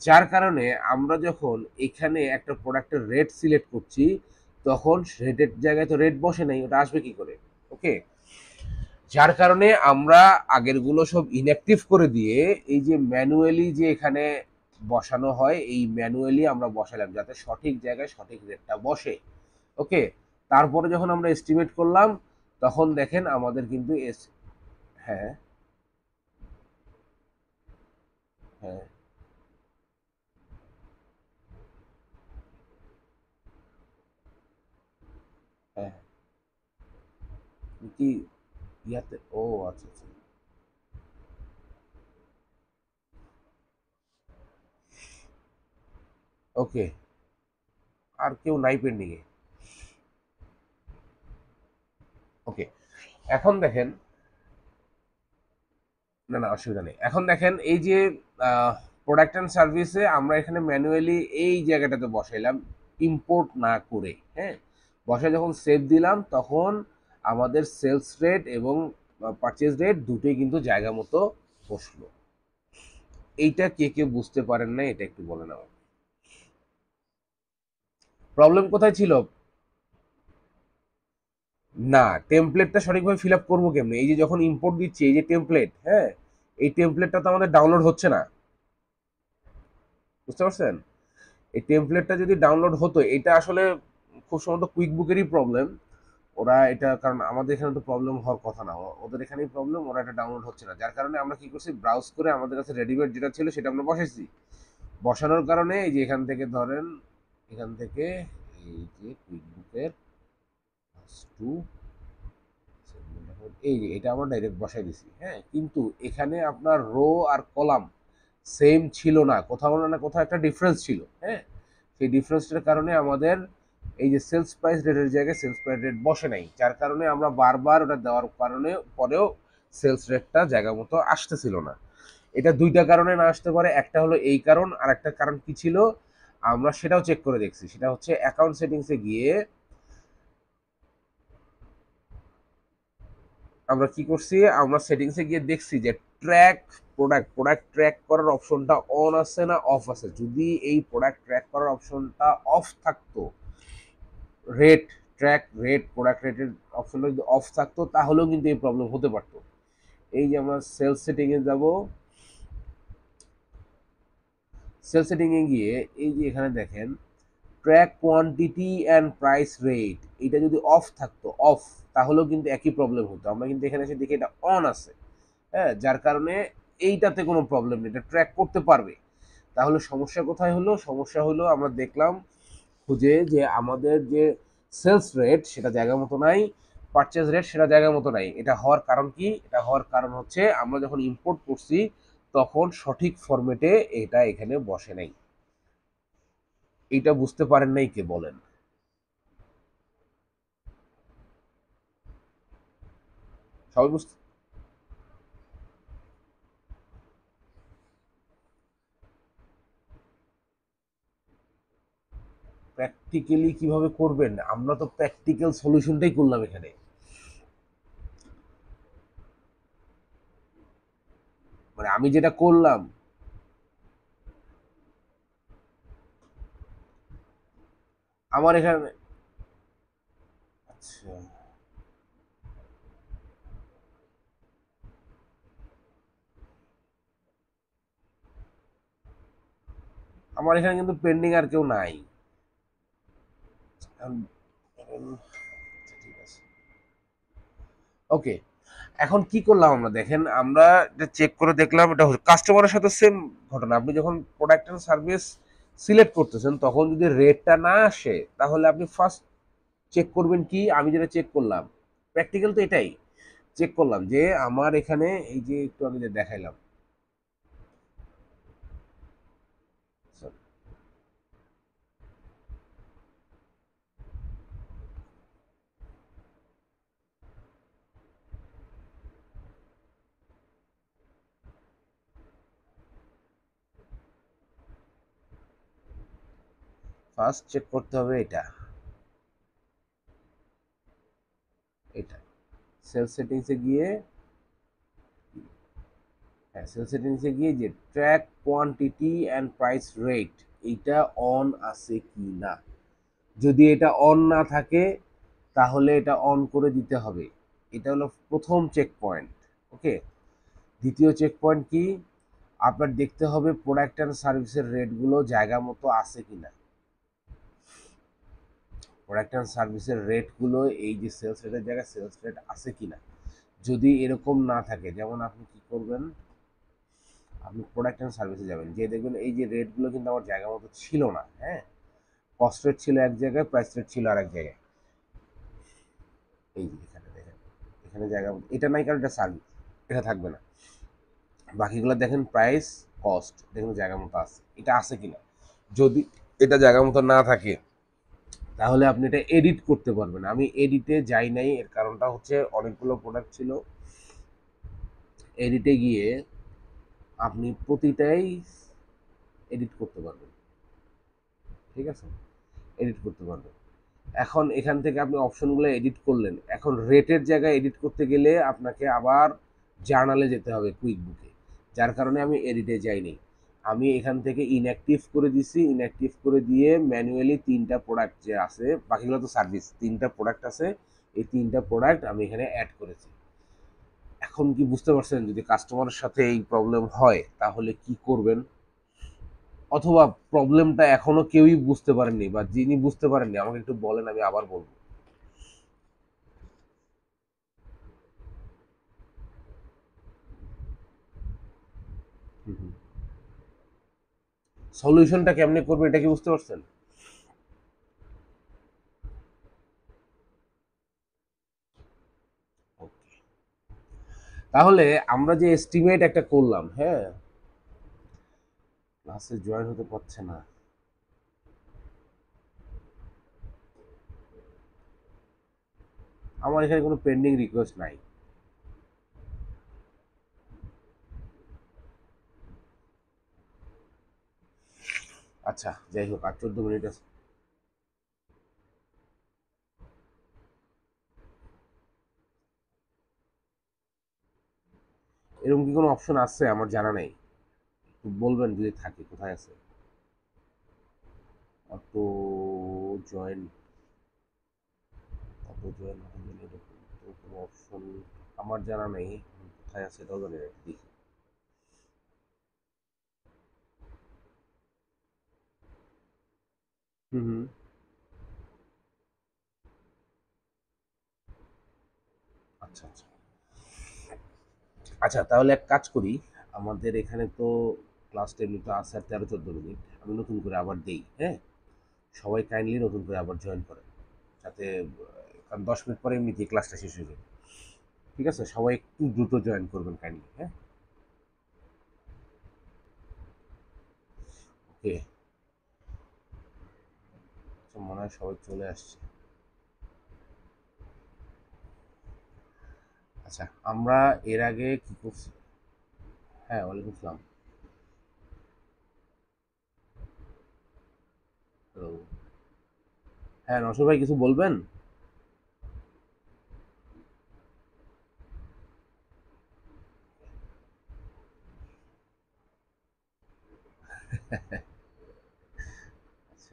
যার কারণে আমরা যখন এখানে একটা প্রোডাক্টের রেট সিলেক্ট করছি, তখন রেটের জায়গায় তো রেট বসে নাই, ওটা আসবে কি করে? ওকে, যার কারণে আমরা আগেরগুলো সব ইনঅ্যাক্টিভ করে দিয়ে এই যে ম্যানুয়ালি যে এখানে বসানো হয়, এই ম্যানুয়ালি আমরা বসালাম যাতে সঠিক জায়গায় সঠিক রেটটা বসে। ওকে, তারপরে যখন আমরা এস্টিমেট করলাম, তখন দেখেন আমাদের কিন্তু হ্যাঁ, হ্যাঁ, হ্যাঁ, কি ইয়াতে, ও আচ্ছা আচ্ছা, ওকে, আর কেউ নাই পেন্ডিং এ? ওকে, এখন দেখেন, না না অসুবিধা নেই। এখন দেখেন এই যে প্রোডাক্ট অ্যান্ড সার্ভিসে আমরা এখানে ম্যানুয়ালি এই জায়গাটাতে বসাইলাম ইম্পোর্ট না করে। হ্যাঁ, বসায় যখন সেভ দিলাম, তখন আমাদের সেলস রেট এবং পারচেজ রেট দুটোই কিন্তু জায়গা মতো বসলো। এইটা কে কে বুঝতে পারেন না, এটা একটু বলে নাও, প্রবলেম কোথায় ছিল? না, টেমপ্লেটটা সঠিকভাবে ফিল আপ করবো কেমনি? এই যে যখন ইম্পোর্ট দিচ্ছি, এই যে টেমপ্লেট, হ্যাঁ, এই টেমপ্লেটটা তো আমাদের ডাউনলোড হচ্ছে না, বুঝতে পারছেন? এই টেমপ্লেটটা যদি ডাউনলোড হতো, এটা আসলে খুব সম্ভবত কুইক বুকেরই প্রবলেম। ওরা এটা, কারণ আমাদের এখানে তো প্রবলেম হওয়ার কথা না, ওদের এখানেই প্রবলেম, ওরা এটা ডাউনলোড হচ্ছে না, যার কারণে আমরা কি করছি, ব্রাউজ করে আমাদের কাছে রেডিমেড যেটা ছিল সেটা আমরা বসাইছি। বসানোর কারণে এই যে এখান থেকে ধরেন, এখান থেকে এই যে কুইকবুকের টু, এই যে এটা আমরা ডাইরেক্ট বসাই দিছি, হ্যাঁ, কিন্তু এখানে আপনার রো আর কলাম সেম ছিল না, কোথাও না কোথাও একটা ডিফারেন্স ছিল, হ্যাঁ। সেই ডিফারেন্সটার কারণে আমাদের এই যে সেলস প্রাইস রেটের জায়গায় সেলস প্রাইস রেট বসে নাই, যার কারণে আমরা বারবার ওটা দেওয়ার কারণে পরেও সেলস রেটটা জায়গা মতো আসতেছিল না। এটা দুইটা কারণে না আসতে পারে, একটা হলো এই কারণ, আর একটা কারণ কি ছিল আমরা সেটাও চেক করে দেখছি, সেটা হচ্ছে অ্যাকাউন্ট সেটিংসে গিয়ে আমরা কি করছি, আমরা সেটিংসে গিয়ে দেখছি যে ট্র্যাক প্রোডাক্ট ট্র্যাক করার অপশনটা অন আছে না অফ আছে। যদি এই প্রোডাক্ট ট্র্যাক করার অপশনটা অফ থাকতো, রেট প্রোডাক্ট রেটের অপশনটা যদি অফ থাকতো তাহলেও কিন্তু এই প্রবলেম হতে পারতো। এই যে আমরা সেলস সেটিংয়ে যাব, সেলস সেটিংয়ে গিয়ে এই যে এখানে দেখেন track quantity and price rate, এটা যদি অফ থাকতো, অফ, তাহলেও কিন্তু একই প্রবলেম হতো। আমরা কিন্তু এখানে এসে দেখি এটা অন আছে, হ্যাঁ, যার কারণে এইটাতে কোনো প্রবলেম নেই, এটা ট্র্যাক করতে পারবে। তাহলে সমস্যা কোথায় হলো, সমস্যা হলো আমরা দেখলাম খুঁজে যে আমাদের যে সেলস রেট সেটা জায়গা মতো নাই, পারচেজ রেট সেটা জায়গা মতো নাই। এটা হওয়ার কারণ কি, এটা হওয়ার কারণ হচ্ছে আমরা যখন ইম্পোর্ট করছি তখন সঠিক ফরম্যাটে এটা এখানে বসে নাই। এইটা বুঝতে পারেন নাই কে বলেন? সবাই বুঝতে, প্র্যাকটিক্যালি কিভাবে করবেন, আমরা তো প্র্যাকটিক্যাল সলিউশনটাই করলাম এখানে। মানে আমি যেটা করলাম, আমার এখানে, আচ্ছা, আমার এখানে কিন্তু পেন্ডিং আর কেউ নাই। ঠিক আছে, ওকে। এখন কি করলাম আমরা, দেখেন আমরা এটা চেক করে দেখলাম, এটা কাস্টমারের সাথে সেম ঘটনা। আপনি যখন প্রোডাক্ট এন্ড সার্ভিস সিলেক্ট করতেছেন তখন যদি রেটটা না আসে তাহলে আপনি ফার্স্ট চেক করবেন কি, আমি যেটা চেক করলাম, প্র্যাকটিক্যাল তো এটাই, চেক করলাম যে আমার এখানে এই যে একটু আগে যে দেখাইলাম, ফার্স্ট চেক করতে হবে এটা, এটা সেলস সেটিংসে গিয়ে, হ্যাঁ সেলস সেটিংসে গিয়ে যে track quantity and price rate, এইটা অন আছে কি না। যদি এটা অন না থাকে তাহলে এটা অন করে দিতে হবে। এটা হলো প্রথম চেক পয়েন্ট, ওকে। দ্বিতীয় চেক পয়েন্ট কি, আপনার দেখতে হবে প্রোডাক্ট অ্যান্ড সার্ভিসের রেটগুলো জায়গা মতো আছে কিনা। প্রোডাক্ট অ্যান্ড সার্ভিসের রেটগুলো এই যে সেলস রেটের জায়গায় সেলস রেট আছে কিনা। যদি এরকম না থাকে, যেমন আপনি কি করবেন, আপনি প্রোডাক্ট অ্যান্ড সার্ভিসে যাবেন, যে দেখবেন এই যে রেটগুলো কিন্তু আমার জায়গা মতো ছিল না, হ্যাঁ, কস্ট রেট ছিল এক জায়গায়, প্রাইস রেট ছিল আর এক জায়গায়। এই যে এখানে দেখেন, এখানে জায়গা এটা নাই কারণ এটা সার্ভিস, এটা থাকবে না। বাকিগুলো দেখেন প্রাইস, কস্ট, দেখুন জায়গা মতো আছে, এটা আছে কিনা। যদি এটা জায়গা মতো না থাকে তাহলে আপনি এটা এডিট করতে পারবেন। আমি এডিটে যাই নাই, এর কারণটা হচ্ছে অনেকগুলো প্রোডাক্ট ছিল, এডিটে গিয়ে আপনি প্রতিটাই এডিট করতে পারবেন, ঠিক আছে, এডিট করতে পারবেন। এখন এখান থেকে আপনি অপশনগুলো এডিট করলেন, এখন রেটের জায়গায় এডিট করতে গেলে আপনাকে আবার জার্নালে যেতে হবে, কুইক বুকে, যার কারণে আমি এডিটে যাইনি। আমি এখান থেকে ইনঅ্যাক্টিভ করে দিছি, ইনঅ্যাক্টিভ করে দিয়ে ম্যানুয়ালি তিনটা প্রোডাক্ট যে আছে, বাকিগুলো তো সার্ভিস, তিনটা প্রোডাক্ট আছে, এই তিনটা প্রোডাক্ট আমি এখানে অ্যাড করেছি। এখন কি বুঝতে পারছেন, যদি কাস্টমারের সাথে এই প্রবলেম হয় তাহলে কি করবেন, অথবা প্রবলেমটা এখনো কেউই বুঝতে পারেননি, বা যিনি বুঝতে পারেননি আমাকে একটু বলেন, আমি আবার বলবো। সলিউশনটা কেমনে করবে এটা কি বুঝতে পারছেন? ওকে, তাহলে আমরা যে এস্টিমেট একটা করলাম, হ্যাঁ, ক্লাসে জয়েন হতে পারছে না। আমার এখানে কোনো পেন্ডিং রিকোয়েস্ট নাই। আচ্ছা, যাই হোক, আর 14 মিনিট আছে। এরকম কি কোনো অপশন আছে? আমার জানা নেই, একটু বলবেন যদি থাকে, কোথায় আছে? অটো জয়েন, অটো জয়েন এরকম তো কোনো অপশন আমার জানা নেই, কোথায় আছে এটাও জানি না, একটু দেখি। হুম হুম। আচ্ছা আচ্ছা। আচ্ছা, তাহলে এক কাজ করি, আমাদের এখানে তো ক্লাসটা এমনিতে আছে আর 13-14 মিনিট, আমি নতুন করে আবার দেই, হ্যাঁ? সবাই কাইন্ডলি নতুন করে আবার জয়েন করে, যাতে কারণ 10 মিনিট পরে এমনিতেই ক্লাসটা শেষ হয়ে যাবে। ঠিক আছে, সবাই একটু দ্রুত জয়েন করবেন কাইন্ডলি, হ্যাঁ? ওকে। আচ্ছা, মনে হয় সবাই চলে আসছে। আচ্ছা, আমরা এর আগে কি করছি? হ্যাঁ, ওয়ালাইকুম আসসালাম। হ্যালো। হ্যাঁ, নশো ভাই, কিছু বলবেন? আচ্ছা,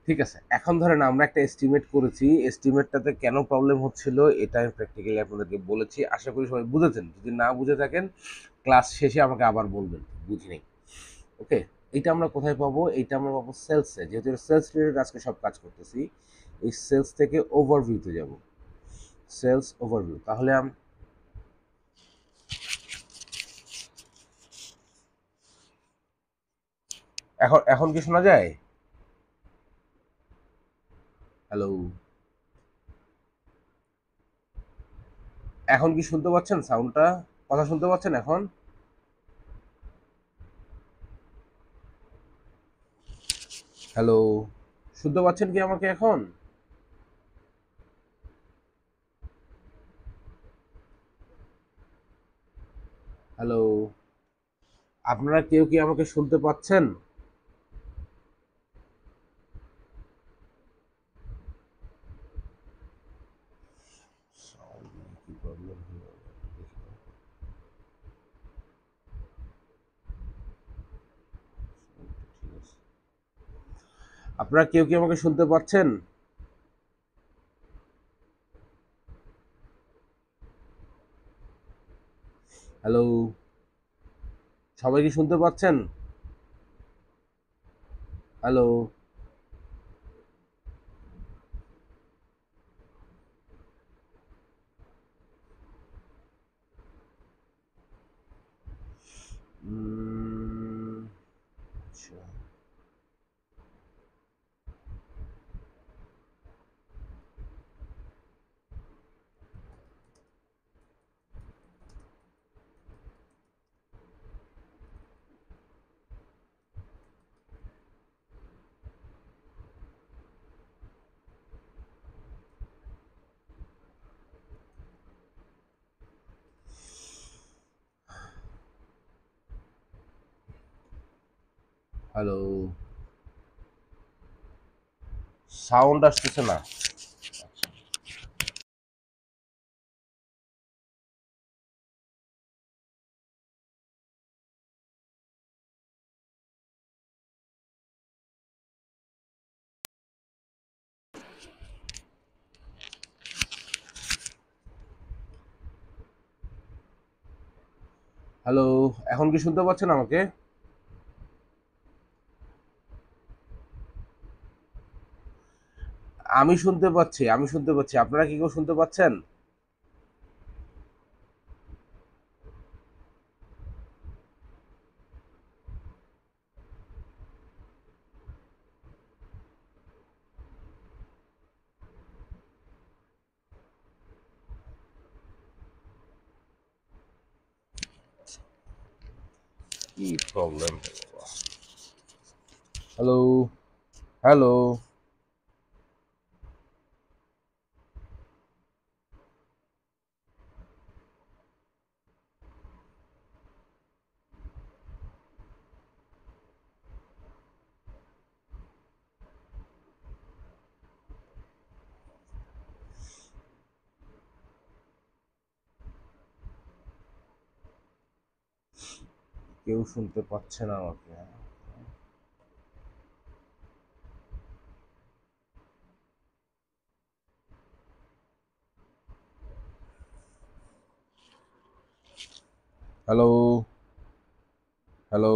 ঠিক আছে, এখন ধরেন আমরা একটা এস্টিমেট করেছি, এস্টিমেটটাতে কেন প্রবলেম হচ্ছিল এটা আমি প্র্যাকটিক্যালি আপনাদেরকে বলেছি, আশা করি সবাই বুঝেছেন। যদি না বুঝে থাকেন ক্লাস শেষে আমাকে আবার বলবেন বুঝি নেই। ওকে, এইটা আমরা কোথায় পাবো? এইটা আমরা পাবো সেলসে, যেহেতু সেলস রিলেটেড আজকে সব কাজ করতেছি। এই সেলস থেকে ওভারভিউতে যাব, সেলস ওভারভিউ। তাহলে এখন এখন কি শোনা যায়? হ্যালো, এখন কি শুনতে পাচ্ছেন সাউন্ডটা? কথা শুনতে পাচ্ছেন এখন? হ্যালো, শুনতে পাচ্ছেন কি আমাকে এখন? হ্যালো, আপনারা কেউ কি আমাকে শুনতে পাচ্ছেন? কি প্রবলেম হলো? ঠিক আছে, আপনারা কেউ কি আমাকে শুনতে পাচ্ছেন? হ্যালো, সবাই কি শুনতে পাচ্ছেন? হ্যালো। আচ্ছা, হ্যালো, সাউন্ড আসতেছে না। হ্যালো, এখন কি শুনতে পাচ্ছেন আমাকে? আমি শুনতে পাচ্ছি, আমি শুনতে পাচ্ছি, আপনারা কি কেউ শুনতে পাচ্ছেন? কি প্রবলেম? Hello, hello. কেউ শুনতে পাচ্ছে না আমাকে। Hello, hello,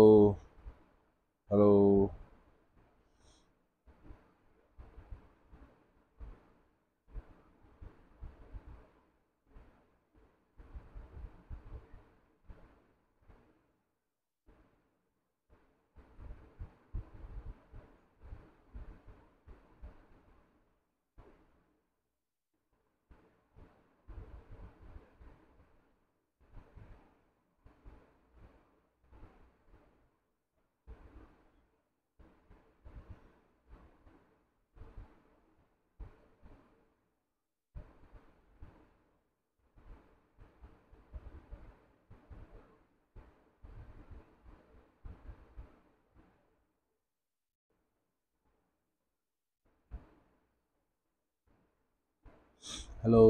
hello. হ্যালো।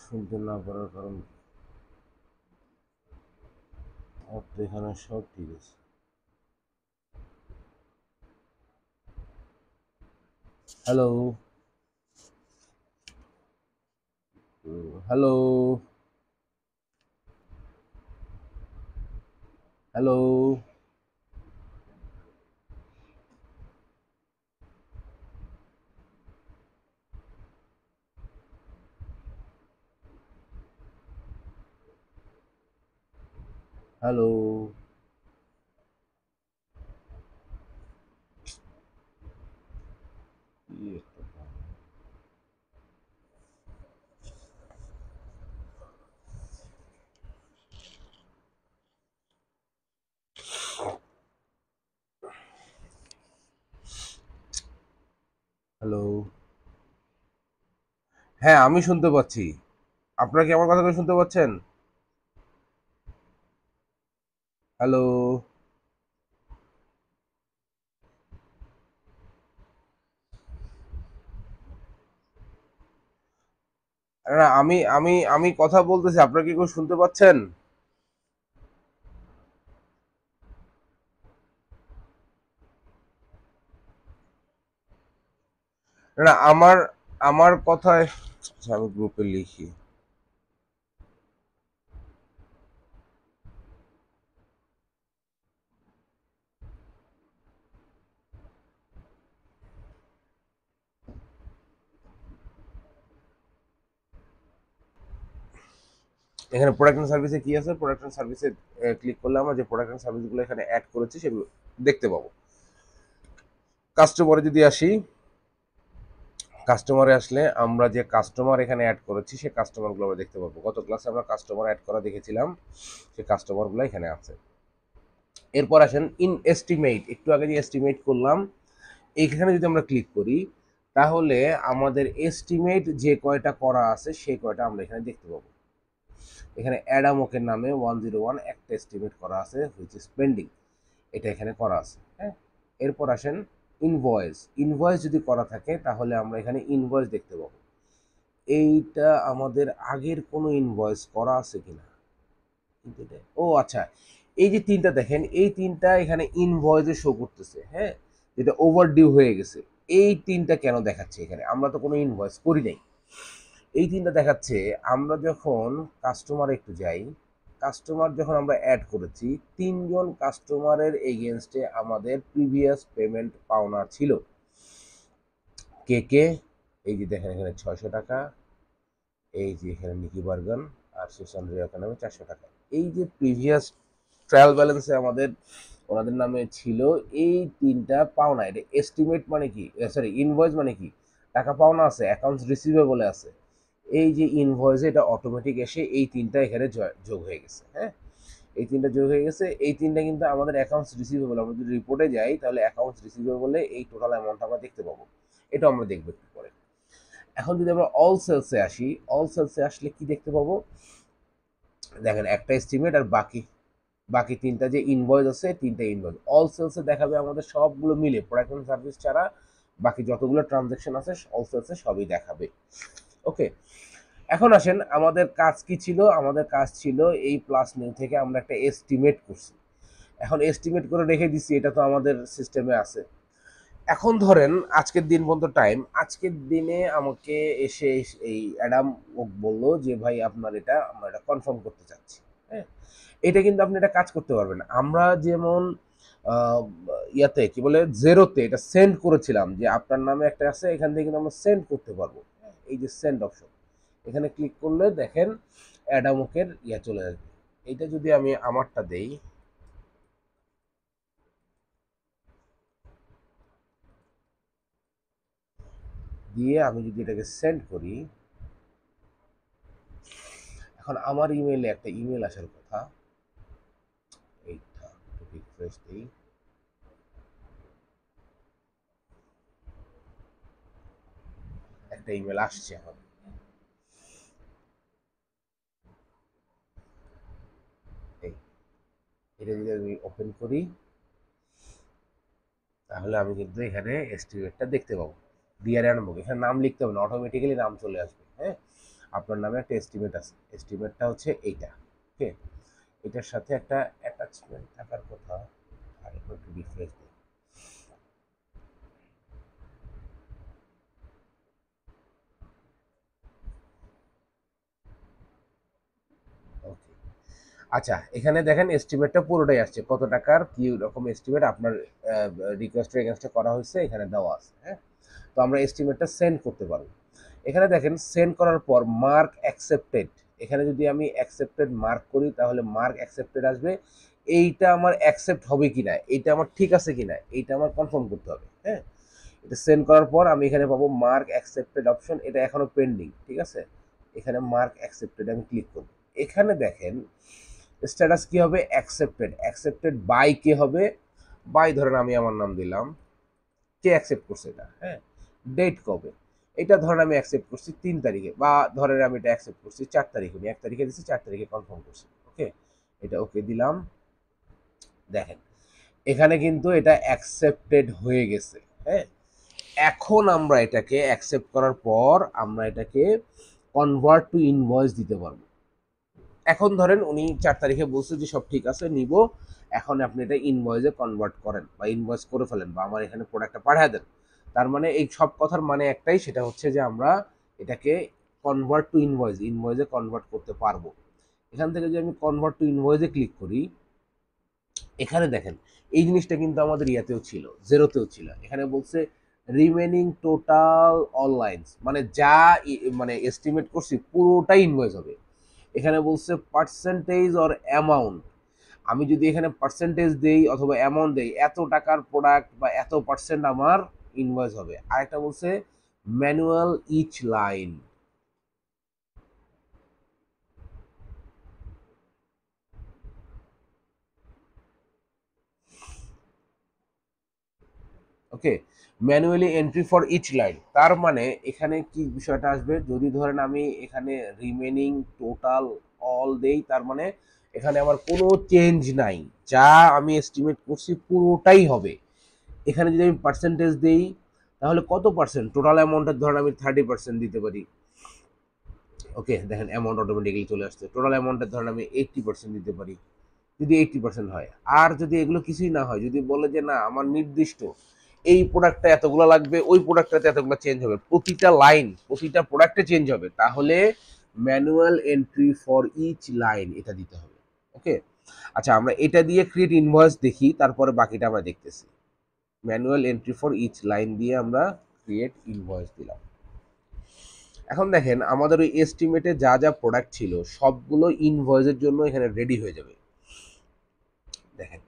শুনতে না পারার কারণ আমার তো এখানে সব ঠিক আছে। Hello, hello, hello, hello. Hello. হ্যাঁ, আমি শুনতে পাচ্ছি। আপনারা কি আমার কথাগুলো শুনতে পাচ্ছেন? হ্যালো। না, আমি কথা বলতেছি, আপনারা কি কেউ শুনতে পাচ্ছেন? না, আমার আমার কথায় আচ্ছা, আমি গ্রুপে লিখি। এখানে প্রোডাক্ট এন্ড সার্ভিসে কি আছে? প্রোডাক্ট এন্ড সার্ভিসে ক্লিক করলে আমরা যে প্রোডাক্ট এন্ড সার্ভিসগুলো এখানে অ্যাড করেছি সেগুলো দেখতে পাবো। কাস্টমারে যদি আসি, কাস্টমারে আসলে আমরা যে কাস্টমার এখানে অ্যাড করেছি সেই কাস্টমারগুলো আমরা দেখতে পাবো। গত ক্লাসে আমরা কাস্টমার অ্যাড করা দেখেছিলাম, সেই কাস্টমারগুলো এখানে আছে। এরপর আসেন ইন এস্টিমেট, একটু আগে যে এস্টিমেট করলাম এইখানে যদি আমরা ক্লিক করি তাহলে আমাদের এস্টিমেট যে কয়টা করা আছে সেই কয়টা আমরা এখানে দেখতে পাবো। এখানে অ্যাডামকের নামে 101 একটা এস্টিমেট করা আছে হুইচ ইজ পেন্ডিং, এটা এখানে করা আছে। হ্যাঁ, এরপর আসেন ইনভয়েস। ইনভয়েস যদি করা থাকে তাহলে আমরা এখানে ইনভয়েস দেখতে পাবো। এইটা আমাদের আগের কোনো ইনভয়েস করা আছে কিনা, কিন্তু ও আচ্ছা, এই যে তিনটা দেখেন, এই তিনটা এখানে ইনভয়েসে শো করতেছে। হ্যাঁ, যেটা ওভার ডিউ হয়ে গেছে। এই তিনটা কেন দেখাচ্ছে এখানে? আমরা তো কোনো ইনভয়েস করি নাই। এই তিনটা দেখাচ্ছে আমরা যখন কাস্টমার একটু যাই, কাস্টমার যখন আমরা অ্যাড করেছি, তিনজন কাস্টমারের এগেনস্টে আমাদের প্রিভিয়াস পেমেন্ট পাওনা ছিল। কে কে, এই যে দেখেন এখানে 600 টাকা, এই যে এখানে নিকি বার্গান আর সুসান রিয়াকা নামে 400 টাকা। এই যে প্রিভিয়াস ট্রায়াল ব্যালেন্সে আমাদের ওনাদের নামে ছিল এই তিনটা পাওনা। এটা এস্টিমেট মানে কি, সরি ইনভয়েস মানে কি, টাকা পাওনা আছে, অ্যাকাউন্টস রিসিভেবল আছে। এই যে ইনভয়েসে এটা অটোমেটিক এসে এই তিনটা এখানে যোগ হয়ে গেছে। হ্যাঁ, এই তিনটা যোগ হয়ে গেছে। এই তিনটা কিন্তু আমাদের অ্যাকাউন্টস রিসিভেবল। আমরা যদি রিপোর্টে যাই তাহলে অ্যাকাউন্টস রিসিভেবলে এই টোটাল অ্যামাউন্ট আমরা দেখতে পাবো। এটা আমরা দেখবো একটু পরে। এখন যদি আমরা অল সেলসে আসি, অল সেলসে আসলে কি দেখতে পাবো, দেখেন একটা এস্টিমেট আর বাকি বাকি তিনটা যে ইনভয়েস আছে, তিনটা ইনভয়েস অল সেলসে দেখাবে আমাদের সবগুলো মিলে, প্রোডাক্ট এন্ড সার্ভিস ছাড়া বাকি যতগুলো ট্রানজাকশন আছে অল সেলসে সবই দেখাবে। ওকে, এখন আসেন আমাদের কাজ কি ছিল। আমাদের কাজ ছিল এই প্লাস নিউ থেকে আমরা একটা এস্টিমেট করছি। এখন এস্টিমেট করে রেখে দিছি, এটা তো আমাদের সিস্টেমে আছে। এখন ধরেন আজকের দিন পর্যন্ত টাইম, আজকের দিনে আমাকে এসে এই অ্যাডাম বললো যে ভাই আপনার এটা আমরা এটা কনফার্ম করতে চাচ্ছি। হ্যাঁ, এটা কিন্তু আপনি এটা কাজ করতে পারবেন। আমরা যেমন ইয়াতে কি বলে জেরোতে এটা সেন্ড করেছিলাম যে আপনার নামে একটা আছে, এখান থেকে কিন্তু আমরা সেন্ড করতে পারবো। এই যে সেন্ড অপশন, এখানে ক্লিক করলে দেখেন অ্যাডামকের ইয়া চলে আসবে। এইটা যদি আমি আমারটা দেই, দিয়ে আমি যদি এটাকে সেন্ড করি, এখন আমার ইমেইলে একটা ইমেল আসার কথা। এইটা রিফ্রেশ দিই, একটা ইমেল আসছে। এখন এই এটা যদি আমি ওপেন করি তাহলে আমি কিন্তু এখানে এস্টিমেটটা দেখতে পাবো। ডিআর আনবো, এখানে নাম লিখতে হবে না, অটোমেটিক্যালি নাম চলে আসবে। হ্যাঁ, আপনার নামে একটা এস্টিমেট আছে, এস্টিমেটটা হচ্ছে এইটা। ওকে, এটার সাথে একটা অ্যাটাচমেন্ট থাকার কথা। আর একটু রিফ্রেশ দিই। ওকে, আচ্ছা এখানে দেখেন এস্টিমেটটা পুরোটাই আসছে, কত টাকার কি রকম এস্টিমেট আপনার রিকোয়েস্টের এগেনস্টে করা হয়েছে এখানে দেওয়া আছে। হ্যাঁ, তো আমরা এস্টিমেটটা সেন্ড করতে পারবো। এখানে দেখেন সেন্ড করার পর মার্ক অ্যাকসেপ্টেড, এখানে যদি আমি অ্যাকসেপ্টেড মার্ক করি তাহলে মার্ক অ্যাকসেপ্টেড আসবে। এইটা আমার অ্যাকসেপ্ট হবে কিনা, এইটা আমার ঠিক আছে কিনা, এইটা আমার কনফার্ম করতে হবে। হ্যাঁ, এটা সেন্ড করার পর আমি এখানে পাবো মার্ক অ্যাকসেপ্টেড অপশন, এটা এখনো পেন্ডিং। ঠিক আছে, এখানে মার্ক অ্যাকসেপ্টেড আমি ক্লিক করব। এখানে দেখেন স্ট্যাটাস কি হবে, অ্যাকসেপ্টেড। অ্যাকসেপ্টেড বাই কে হবে, বাই ধরেন আমি আমার নাম দিলাম, কে অ্যাকসেপ্ট করছে এটা। হ্যাঁ, ডেট কবে, এটা ধরেন আমি অ্যাকসেপ্ট করছি 3 তারিখে, বা ধরেন আমি এটা অ্যাকসেপ্ট করছি 4 তারিখে, আমি 1 তারিখে দিচ্ছি 4 তারিখে কনফার্ম করছি। ওকে, এটা ওকে দিলাম। দেখেন এখানে কিন্তু এটা অ্যাকসেপ্টেড হয়ে গেছে। হ্যাঁ, এখন আমরা এটাকে অ্যাকসেপ্ট করার পর আমরা এটাকে কনভার্ট টু ইনভয়েস দিতে পারবো। এখন ধরেন উনি 4 তারিখে বলছে যে সব ঠিক আছে নিব, এখন আপনি এটা ইনভয়েসে কনভার্ট করেন বা ইনভয়েস করে ফেলেন বা আমার এখানে প্রোডাক্টটা পাঠিয়ে দেন। তার মানে এই সব কথার মানে একটাই, সেটা হচ্ছে যে আমরা এটাকে কনভার্ট টু ইনভয়েস, ইনভয়েসে কনভার্ট করতে পারবো। এখান থেকে যদি আমি কনভার্ট টু ইনভয়েসে ক্লিক করি, এখানে দেখেন এই জিনিসটা কিন্তু আমাদের ইয়াতেও ছিল, জেরোতেও ছিল। এখানে বলছে রিমেনিং টোটাল অনলাইন, মানে যা মানে এস্টিমেট করছি পুরোটাই ইনভয়েস হবে। এখানে বলছে পার্সেন্টেজ অর অ্যামাউন্ট, আমি যদি এখানে পার্সেন্টেজ দেই অথবা অ্যামাউন্ট দেই, এত টাকার প্রোডাক্ট বা এত পার্সেন্ট আমার ইনভয়েস হবে। আরেকটা বলছে manual each line. Okay, manually entry for each line, তার মানে এখানে কি বিষয়টা আসবে, যদি ধরেন আমি এখানে রিমেনিং টোটাল অল দেই, তার মানে এখানে আমার কোনো চেঞ্জ নাই, যা আমি এস্টিমেট করছি পুরোটাই হবে। এখানে যদি আমি পার্সেন্টেজ দিই তাহলে কত পার্সেন্ট টোটাল অ্যামাউন্টের ধরেন আমি 30% দিতে পারি। ওকে, দেখেন অ্যামাউন্ট অটোমেটিক্যালি চলে আসছে। টোটাল অ্যামাউন্টের ধরেন আমি 80% দিতে পারি, যদি 80% হয়। আর যদি এগুলো কিছুই না হয়, যদি বলে যে না আমার নির্দিষ্ট এই প্রোডাক্টটা এতগুলো লাগবে, ওই প্রোডাক্টটাতে এতগুলো চেঞ্জ হবে, প্রতিটা লাইন প্রতিটা প্রোডাক্টে চেঞ্জ হবে, তাহলে manual entry for each line এটা দিতে হবে। ওকে, আচ্ছা আমরা এটা দিয়ে ক্রিয়েট ইনভয়েস দেখি, তারপরে বাকিটা আমরা দেখতেছি। Manual entry for each line দিয়ে আমরা ক্রিয়েট ইনভয়েস দিলাম। এখন দেখেন আমাদের ওই এস্টিমেটে যা যা প্রোডাক্ট ছিল সবগুলো ইনভয়েসের জন্য এখানে রেডি হয়ে যাবে। দেখেন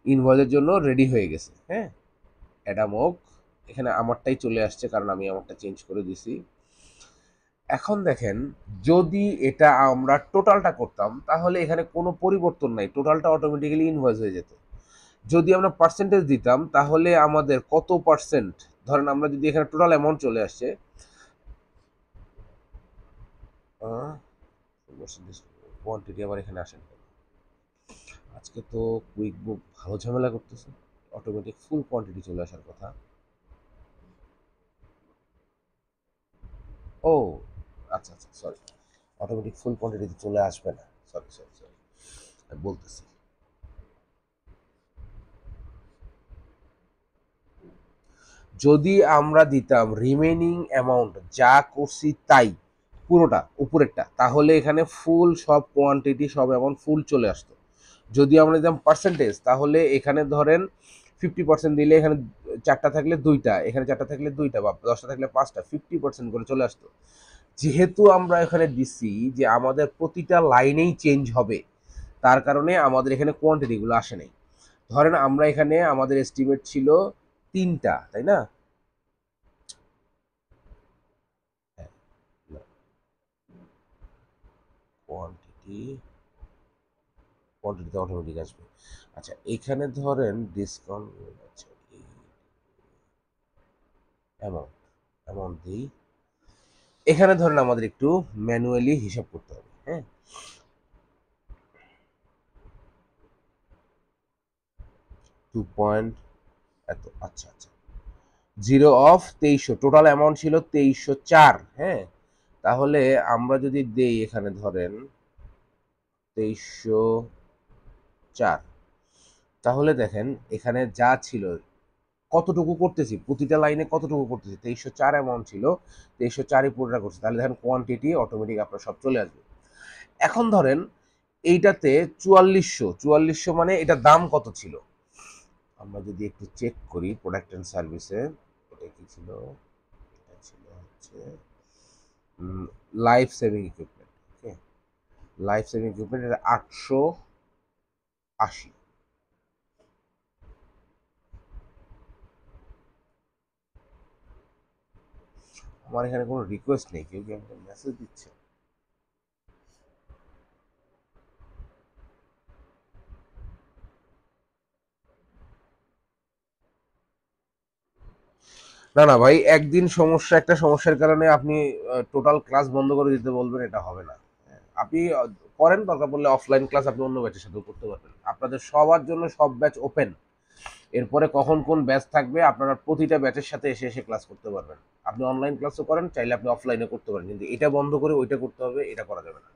ইনভয়েসের জন্য রেডি হয়ে গেছে। হ্যাঁ, অ্যাডামক এখানে আমারটাই চলে আসছে কারণ আমি আমারটা চেঞ্জ করে দিছি। এখন দেখেন যদি এটা আমরা টোটালটা করতাম তাহলে এখানে কোনো পরিবর্তন নাই, টোটালটা অটোমেটিক্যালি ইনভয়েস হয়ে যেত। যদি আমরা পার্সেন্টেজ দিতাম তাহলে আমাদের কত পার্সেন্ট, ধরেন আমরা যদি এখানে টোটাল অ্যামাউন্ট চলে আসছে, কোয়ান্টিটি আবার এখানে আসেন আজকে তো কুইক বুক ভালো ঝামেলা করতেছে, অটোমেটিক ফুল কোয়ান্টিটি চলে আসার কথা। ও আচ্ছা আচ্ছা, সরি, অটোমেটিক ফুল কোয়ান্টিটি চলে আসবে না, সরি সরি সরি, আমি বলতেছি। যদি আমরা দিতাম রিমেনিং অ্যামাউন্ট যা করছি তাই পুরোটা উপরেরটা, তাহলে এখানে ফুল সব কোয়ান্টিটি সব অ্যামাউন্ট ফুল চলে আসতো। যদি আমরা দিতাম পার্সেন্টেজ তাহলে এখানে ধরেন 50% দিলে এখানে চারটা থাকলে দুইটা, এখানে চারটা থাকলে দুইটা, বা 10টা থাকলে পাঁচটা, 50% করে চলে আসতো। যেহেতু আমরা এখানে দিছি যে আমাদের প্রতিটা লাইনেই চেঞ্জ হবে, তার কারণে আমাদের এখানে কোয়ান্টিটিগুলো আসে নাই। ধরেন আমরা এখানে আমাদের এস্টিমেট ছিল তিনটা, তাই না? কোয়ান্টিটি, কোয়ান্টিটিতে অটোমেটিক আসবে। আচ্ছা এখানে ধরেন ডিসকাউন্ট, আচ্ছা অ্যামাউন্ট, অ্যামাউন্ট দিই, এখানে ধরেন আমাদের একটু ম্যানুয়ালি হিসাব করতে হবে। হ্যাঁ, 2 এত, আচ্ছা আচ্ছা, 0 অফ 2300, টোটাল অ্যামাউন্ট ছিল 2304। হ্যাঁ, তাহলে আমরা যদি দেই এখানে ধরেন 2304, তাহলে দেখেন এখানে যা ছিল কতটুকু করতেছি, প্রতিটা লাইনে কতটুকু করতেছি, 2304 অ্যামাউন্ট ছিল, 2304ই পুরোটা করছে, তাহলে দেখেন কোয়ান্টিটি অটোমেটিক আপনার সব চলে আসবে। এখন ধরেন এইটাতে 4400 মানে এটার দাম কত ছিল, আমরা যদি একটু চেক করি প্রোডাক্ট অ্যান্ড সার্ভিসে, এটা কি ছিল, এটা ছিল হচ্ছে লাইফ সেভিং ইকুইপমেন্ট। ওকে, লাইফ সেভিং ইকুইপমেন্ট এটা 880। আমার এখানে কোনো রিকোয়েস্ট নেই, কেউ কি আমাকে মেসেজ দিচ্ছে? না না ভাই, একদিন সমস্যা, একটা সমস্যার কারণে আপনি টোটাল ক্লাস বন্ধ করে দিতে বলবেন, এটা হবে না। আপনি করেন, দরকার পড়লে অফলাইন ক্লাস আপনি অন্য ব্যাচের সাথেও করতে পারবেন, আপনাদের সবার জন্য সব ব্যাচ ওপেন। এরপরে কখন কোন ব্যাচ থাকবে আপনারা প্রতিটা ব্যাচের সাথে এসে এসে ক্লাস করতে পারবেন। আপনি অনলাইন ক্লাসও করেন, চাইলে আপনি অফলাইনে করতে পারেন, কিন্তু এটা বন্ধ করে ওইটা করতে হবে, এটা করা যাবে না।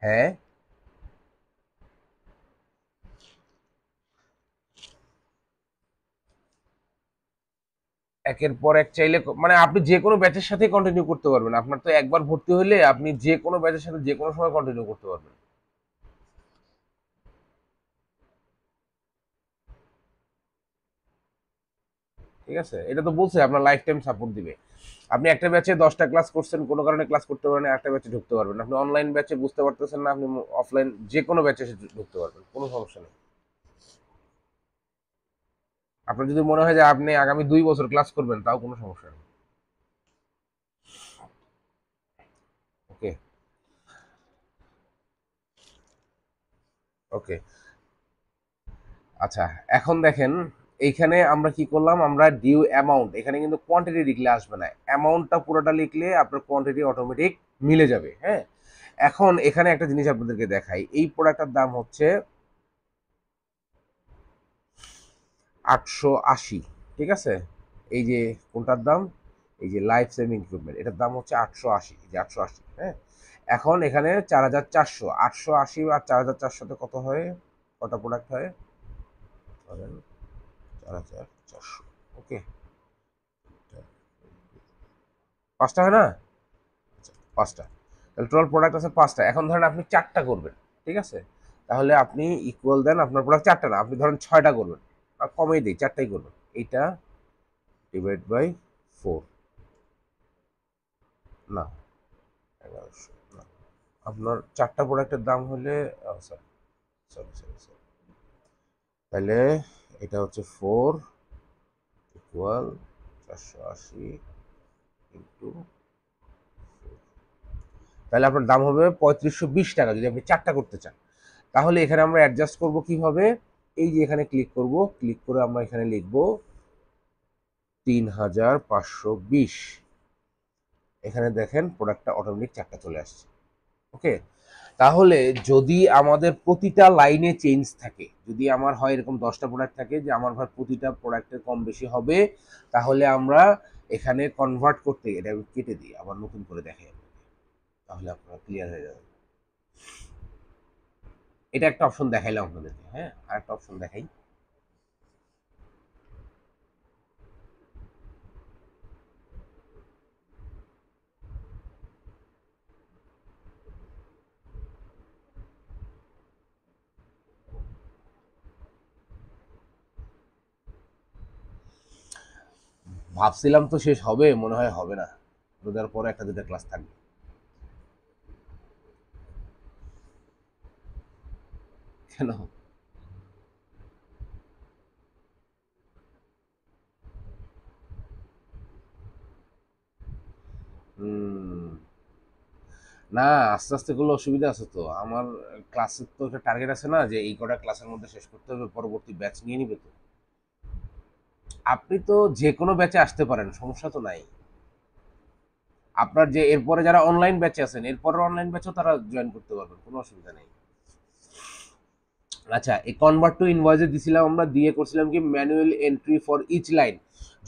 হ্যাঁ, একের পর এক চাইলে মানে আপনি যে কোনো ব্যাচের সাথে কন্টিনিউ করতে পারবেন, আপনার তো একবার ভর্তি হলে আপনি যে কোনো ব্যাচের সাথে যে কোনো সময় কন্টিনিউ করতে পারবেন। ঠিক আছে, এটা তো বলছে আপনার লাইফ টাইম সাপোর্ট দিবে। আপনি একটা ব্যাচে 10টা ক্লাস করছেন, কোনো কারণে ক্লাস করতে পারেন, একটা ব্যাচে ঢুকতে পারবেন, আপনি অনলাইন ব্যাচে বুঝতে পারতেছেন না, আপনি অফলাইন যে কোনো ব্যাচে ঢুকতে পারবেন, কোনো সমস্যা নেই। আপনার যদি মনে হয় যে আপনি আগামী 2 বছর ক্লাস করবেন, তাও কোনো সমস্যা নেই। ওকে, ওকে, আচ্ছা এখন দেখেন এইখানে আমরা কি করলাম, আমরা ডিউ অ্যামাউন্ট, এখানে কিন্তু কোয়ান্টিটি লিখলে আসবে না, অ্যামাউন্টটা পুরোটা লিখলে আপনার কোয়ান্টিটি অটোমেটিক মিলে যাবে। হ্যাঁ, এখন এখানে একটা জিনিস আপনাদেরকে দেখাই, এই প্রোডাক্টটার দাম হচ্ছে 880। ঠিক আছে, এই যে কোনটার দাম, এই যে লাইফ সেভিং ইকুইপমেন্ট, এটার দাম হচ্ছে 880, এই যে 880। হ্যাঁ, এখন এখানে 4400, 880 আর 4400তে কত হয়, কটা প্রোডাক্ট হয়, ধরেন 4400। ওকে, পাঁচটা হয় না, আচ্ছা, পাঁচটা, তাহলে টোটাল প্রোডাক্ট আছে পাঁচটা। এখন ধরেন আপনি চারটা করবেন, ঠিক আছে, তাহলে আপনি ইকুয়াল দেন, আপনার প্রোডাক্ট 4টা না, আপনি ধরেন 6টা করবেন, আর কমেই দিই 4টাই করবেন, এইটা ডিভাইড বাই 4, না 1100 না, আপনার 4টা প্রোডাক্টের দাম হলে সরি সরি সরি সরি, তাহলে এটা হচ্ছে 4 ইকুয়াল 480 ইন্টু, তাহলে আপনার দাম হবে 3520 টাকা যদি আপনি 4টা করতে চান। তাহলে এখানে আমরা অ্যাডজাস্ট করব কিভাবে, এই যে এখানে ক্লিক করব, ক্লিক করে আমরা এখানে লিখব 3520, এখানে দেখেন প্রোডাক্টটা অটোমেটিক 4টা চলে আসছে। ওকে, তাহলে যদি আমাদের প্রতিটা লাইনে চেঞ্জ থাকে, যদি আমার হয় এরকম 10টা প্রোডাক্ট থাকে যে আমার ভাই প্রতিটা প্রোডাক্টের কম বেশি হবে, তাহলে আমরা এখানে কনভার্ট করতে, এটা আমি কেটে দিই আবার নতুন করে দেখাই, তাহলে আপনারা ক্লিয়ার হয়ে যাবে। এটা একটা অপশন দেখাইলাম আপনাদেরকে, হ্যাঁ আর একটা অপশন দেখাই। ভাবছিলাম তো শেষ হবে, মনে হয় হবে না, রোজার পরে একটা দুটা ক্লাস থাকবে। কেন? না, আস্তে আস্তে করলে অসুবিধা আছে তো, আমার ক্লাসের তো একটা টার্গেট আছে না, যে এই কটা ক্লাসের মধ্যে শেষ করতে হবে, পরবর্তী ব্যাচ নিয়ে নিবে তো। আপনি তো যে কোনো ব্যাচে আসতে পারেন, সমস্যা তো নাই। আপনার যে এরপরে যারা অনলাইন ব্যাচে আছেন, এরপরের অনলাইন ব্যাচও তারা জয়েন করতে পারবেন, কোনো অসুবিধা নেই। আচ্ছা, এই কনভার্ট টু ইনভয়েসে দিছিলাম আমরা, দিয়ে করছিলাম কি manual entry for each line.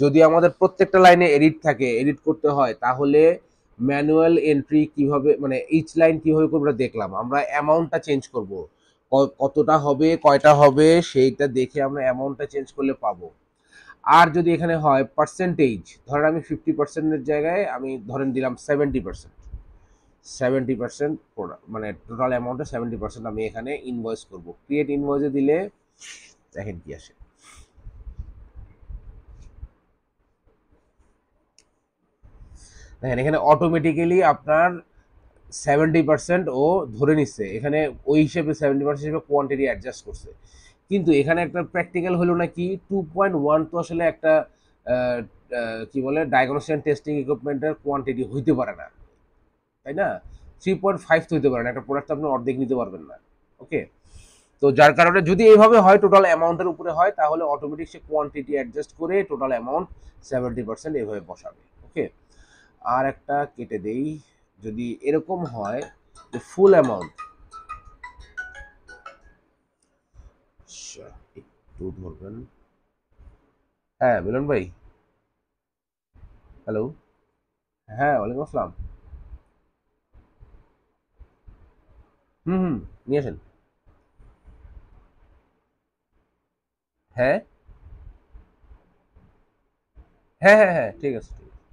যদি আমাদের প্রত্যেকটা লাইনে এডিট থাকে, এডিট করতে হয়, তাহলে ম্যানুয়াল এন্ট্রি কিভাবে, মানে ইচ লাইন কিভাবে করবো দেখলাম। আমরা অ্যামাউন্টটা চেঞ্জ করব, কতটা হবে কয়টা হবে সেইটা দেখে আমরা অ্যামাউন্টটা চেঞ্জ করলে পাবো। আর যদি এখানে হয় পার্সেন্টেজ, ধরেন আমি 50%-এর জায়গায় আমি ধরেন দিলাম 70%, 70% মানে টোটাল অ্যামাউন্টে 70% আমি এখানে ইনভয়েস করব। ক্রিয়েট ইনভয়েসে দিলে দেখেন কি আসে, দেখেন এখানে অটোমেটিক্যালি আপনার 70% ও ধরে নিচ্ছে, এখানে ওই হিসেবে 70% হিসেবে কোয়ান্টিটি অ্যাডজাস্ট করছে। কিন্তু এখানে একটা প্র্যাকটিক্যাল হলো নাকি 2.1 তো আসলে একটা কি বলে ডায়াগনস্টিক টেস্টিং ইকুইপমেন্টের কোয়ান্টিটি হইতে পারে না, তাই না? 3.5 তো হইতে পারে না, একটা প্রোডাক্ট আপনি অর্ধেক নিতে পারবেন না। ওকে, তো যার কারণে যদি এইভাবে হয়, টোটাল অ্যামাউন্টের উপরে হয়, তাহলে অটোমেটিক সে কোয়ান্টিটি অ্যাডজাস্ট করে টোটাল অ্যামাউন্ট 70% এইভাবে বসাবে। ওকে, আর একটা কেটে দেই, যদি এরকম হয় যে ফুল অ্যামাউন্ট, একটু ধরবেন। হ্যাঁ মিলন ভাই, হ্যালো, হ্যাঁ ওয়ালাইকুম আসসালাম। হুম হুম, নিয়ে আসেন। হ্যাঁ হ্যাঁ হ্যাঁ হ্যাঁ, ঠিক আছে ঠিক আছে।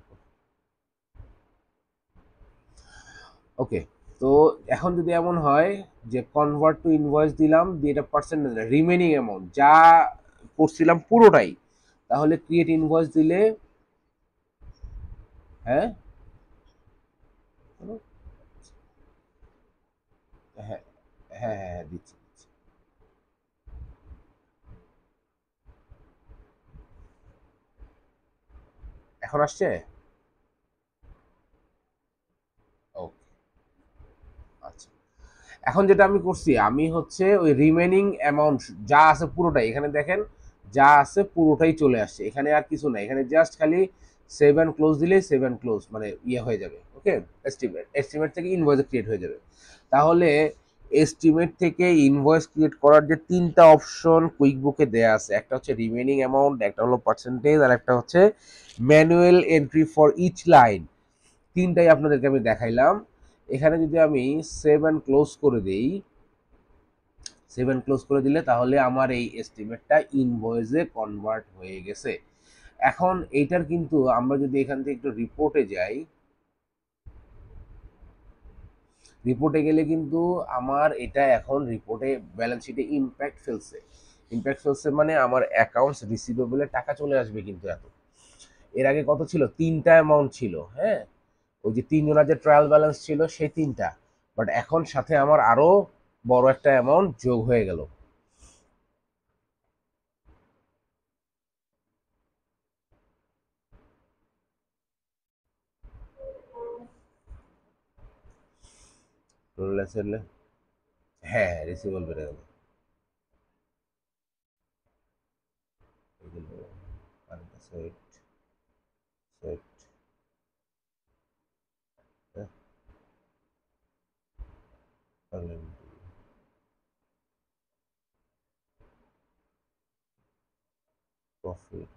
ওকে, তো এখন যদি এমন হয় যে কনভার্ট টু ইনভয়েস দিলাম, দিয়ে এটা পার্সেন্টেজ রিমেনিং অ্যামাউন্ট যা করছিলাম পুরোটাই, তাহলে ক্রিয়েট ইনভয়েস দিলে, হ্যাঁ হ্যাঁ হ্যাঁ হ্যাঁ দিচ্ছি দিচ্ছি। এখন আসছে? ওকে, আচ্ছা, এখন যেটা আমি করছি, আমি হচ্ছে ওই রিমেনিং অ্যামাউন্ট যা আছে পুরোটাই, এখানে দেখেন যা আছে পুরোটাই চলে আসছে, এখানে আর কিছু নাই, এখানে জাস্ট খালি সেভ অ্যান্ড ক্লোজ দিলে সেভ অ্যান্ড ক্লোজ মানে ইয়ে হয়ে যাবে। ওকে, এস্টিমেট, এস্টিমেট থেকে ইনভয়েস ক্রিয়েট হয়ে যাবে। তাহলে এস্টিমেট থেকে ইনভয়েস ক্রিয়েট করার যে 3টা অপশন কুইক বুকে দেয়া আছে, একটা হচ্ছে রিমেনিং অ্যামাউন্ট, একটা হলো পার্সেন্টেজ, আর একটা হচ্ছে manual entry for each line. 3টাই আপনাদেরকে আমি দেখাইলাম। এখানে যদি আমি সেভ অ্যান্ড ক্লোজ করে দিই, সেভ অ্যান্ড ক্লোজ করে দিলে তাহলে আমার এই এস্টিমেটটা ইনভয়েসে কনভার্ট হয়ে গেছে। এখন এইটার কিন্তু আমরা যদি এখান থেকে একটু রিপোর্টে যাই, রিপোর্টে গেলে কিন্তু আমার এটা এখন রিপোর্টে ব্যালেন্স শিটে ইম্প্যাক্ট ফেলছে মানে আমার অ্যাকাউন্টস রিসিভেবলে টাকা চলে আসবে কিন্তু এত। এর আগে কত ছিল, তিনটা অ্যামাউন্ট ছিল, হ্যাঁ, ওই যে তিনজনের যে ট্রায়াল ব্যালেন্স ছিল সেই তিনটা, বাট এখন সাথে আমার আরো বড় একটা অ্যামাউন্ট যোগ হয়ে গেল। হ্যাঁ, রিসিভেবল বেড়ে গেল। এগুলো set set profit,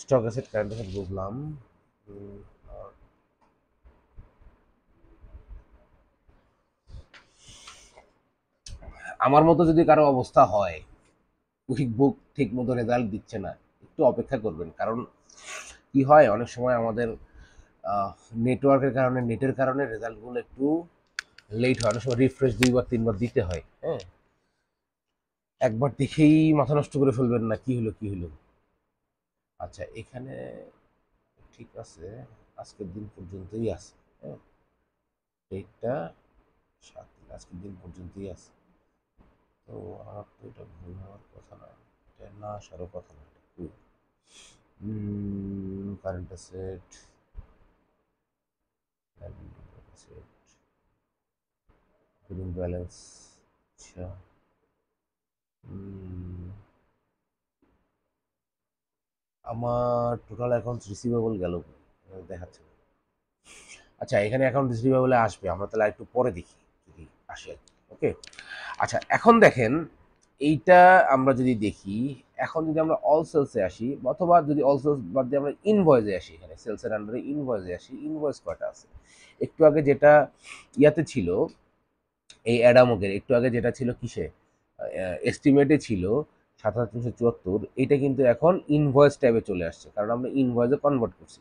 stock asset current asset বুঝলাম। আর আমার মতো যদি কারো অবস্থা হয়, কুইক বুক ঠিক মতো রেজাল্ট দিচ্ছে না, একটু অপেক্ষা করবেন, কারণ কি হয় অনেক সময় আমাদের নেটওয়ার্কের কারণে, নেটের কারণে রেজাল্টগুলো একটু লেট হয়, অনেক সময় রিফ্রেশ 2 বার 3 বার দিতে হয়, হ্যাঁ। একবার দেখেই মাথা নষ্ট করে ফেলবেন না, কি হলো কি হলো। আচ্ছা, এখানে ঠিক আছে, আজকের দিন পর্যন্তই আছে, হ্যাঁ, ডেটটা 7, আজকের দিন পর্যন্তই আছে। তো আমার তো এটা ভুল হওয়ার কথা না, এটা না আসারও কথা না, কারেন্ট অ্যাসেট, ব্যালেন্স, আচ্ছা, আমার টোটাল অ্যাকাউন্ট রিসিভেবল গেল, দেখাচ্ছে না। আচ্ছা, এখানে অ্যাকাউন্ট রিসিভেবলে আসবে, আমরা তাহলে একটু পরে দেখি যদি আসে। ওকে, আচ্ছা এখন দেখেন, এইটা আমরা যদি দেখি, এখন যদি আমরা অল সেলসে আসি, অথবা যদি অল সেলস বাদ দিয়ে আমরা ইনভয়েসে আসি, এখানে সেলসের আন্ডারে ইনভয়েসে আসি, ইনভয়েস কয়টা আছে? একটু আগে যেটা ইয়াতে ছিল, এই অ্যাডামকের একটু আগে যেটা ছিল কিসে, এস্টিমেটে ছিল ৭,৩৭৪, এটা কিন্তু এখন ইনভয়েস ট্যাবে চলে আসছে, কারণ আমরা ইনভয়েসে কনভার্ট করছি।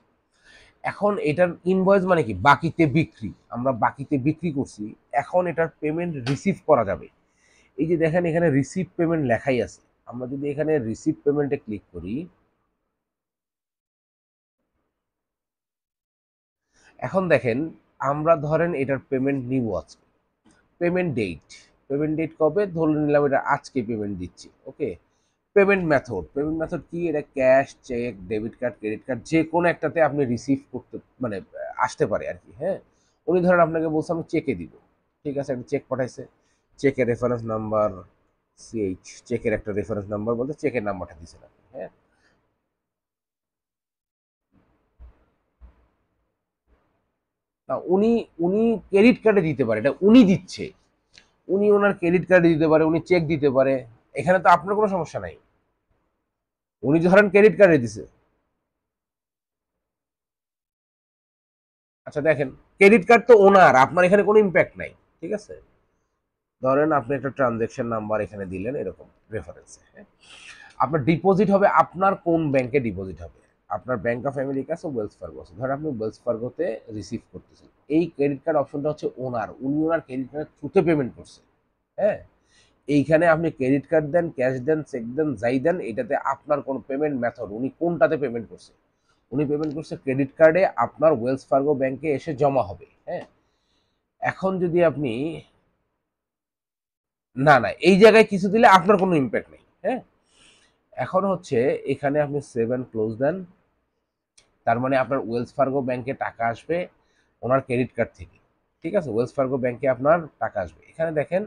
এখন এটার ইনভয়েস মানে কি, বাকিতে বিক্রি, আমরা বাকিতে বিক্রি করছি, এখন এটার পেমেন্ট রিসিভ করা যাবে। এই যে দেখেন এখানে রিসিভ পেমেন্ট লেখাই আছে, আমরা যদি এখানে রিসিভ পেমেন্টে ক্লিক করি, এখন দেখেন আমরা ধরেন এটার পেমেন্ট নিব আজকে, পেমেন্ট ডেট কবে, ধরে নিলাম এটা আজকে পেমেন্ট দিচ্ছি, ওকে। পেমেন্ট মেথড কি, এটা cash, cheque, debit card, credit card, যে কোনো একটাতে আপনি রিসিভ করতে মানে আসতে পারে আর কি, হ্যাঁ। উনি ধরেন আপনাকে বলছে আমি চেকে দিব, ঠিক আছে, একটা চেক পাঠাইছে, চেকের রেফারেন্স নাম্বার, চেকের একটা রেফারেন্স নাম্বার বলতে চেকের নাম্বারটা দিয়েছেন আপনি, হ্যাঁ। না, উনি উনি ক্রেডিট কার্ডে দিতে পারে, এটা উনি দিচ্ছে, উনি ওনার ক্রেডিট কার্ডে দিতে পারে, উনি চেক দিতে পারে, এখানে তো আপনার কোনো সমস্যা নাই, উনি ধরেন ক্রেডিট কার্ডে দিছে। আচ্ছা দেখেন, ক্রেডিট কার্ড তো ওনার, আপনার এখানে কোনো ইম্প্যাক্ট নাই, ঠিক আছে। ধরেন আপনি একটা ট্রানজ্যাকশন নাম্বার এখানে দিলেন এরকম রেফারেন্সে, হ্যাঁ, আপনার ডিপোজিট হবে, আপনার কোন ব্যাংকে ডিপোজিট হবে, আপনার ব্যাংক অফ আমেরিকা আছে, ওয়েলস ফার্গো আছে, ধরেন আপনি ওয়েলস ফার্গোতে রিসিভ করতেছেন, এই ক্রেডিট কার্ড অপশনটা হচ্ছে ওনার, উনি ওনার ক্রেডিট কার্ডের থ্রুতে পেমেন্ট করছে, হ্যাঁ। এইখানে আপনি ক্রেডিট কার্ড দেন, ক্যাশ দেন, চেক দেন, যাই দেন, এটাতে আপনার কোনো পেমেন্ট মেথড, উনি কোনটাতে পেমেন্ট করছে, উনি পেমেন্ট করছে ক্রেডিট কার্ডে, আপনার ওয়েলস ফার্গো ব্যাংকে এসে জমা হবে, হ্যাঁ। এখন যদি আপনি, না না, এই জায়গায় কিছু দিলে আপনার কোনো ইম্প্যাক্ট নেই, হ্যাঁ। এখন হচ্ছে এখানে আপনি সেভ অ্যান্ড ক্লোজ দেন, তার মানে আপনার ওয়েলস ফার্গো ব্যাংকে টাকা আসবে ওনার ক্রেডিট কার্ড থেকে, ঠিক আছে, ওয়েলস ফার্গো ব্যাংকে আপনার টাকা আসবে। এখানে দেখেন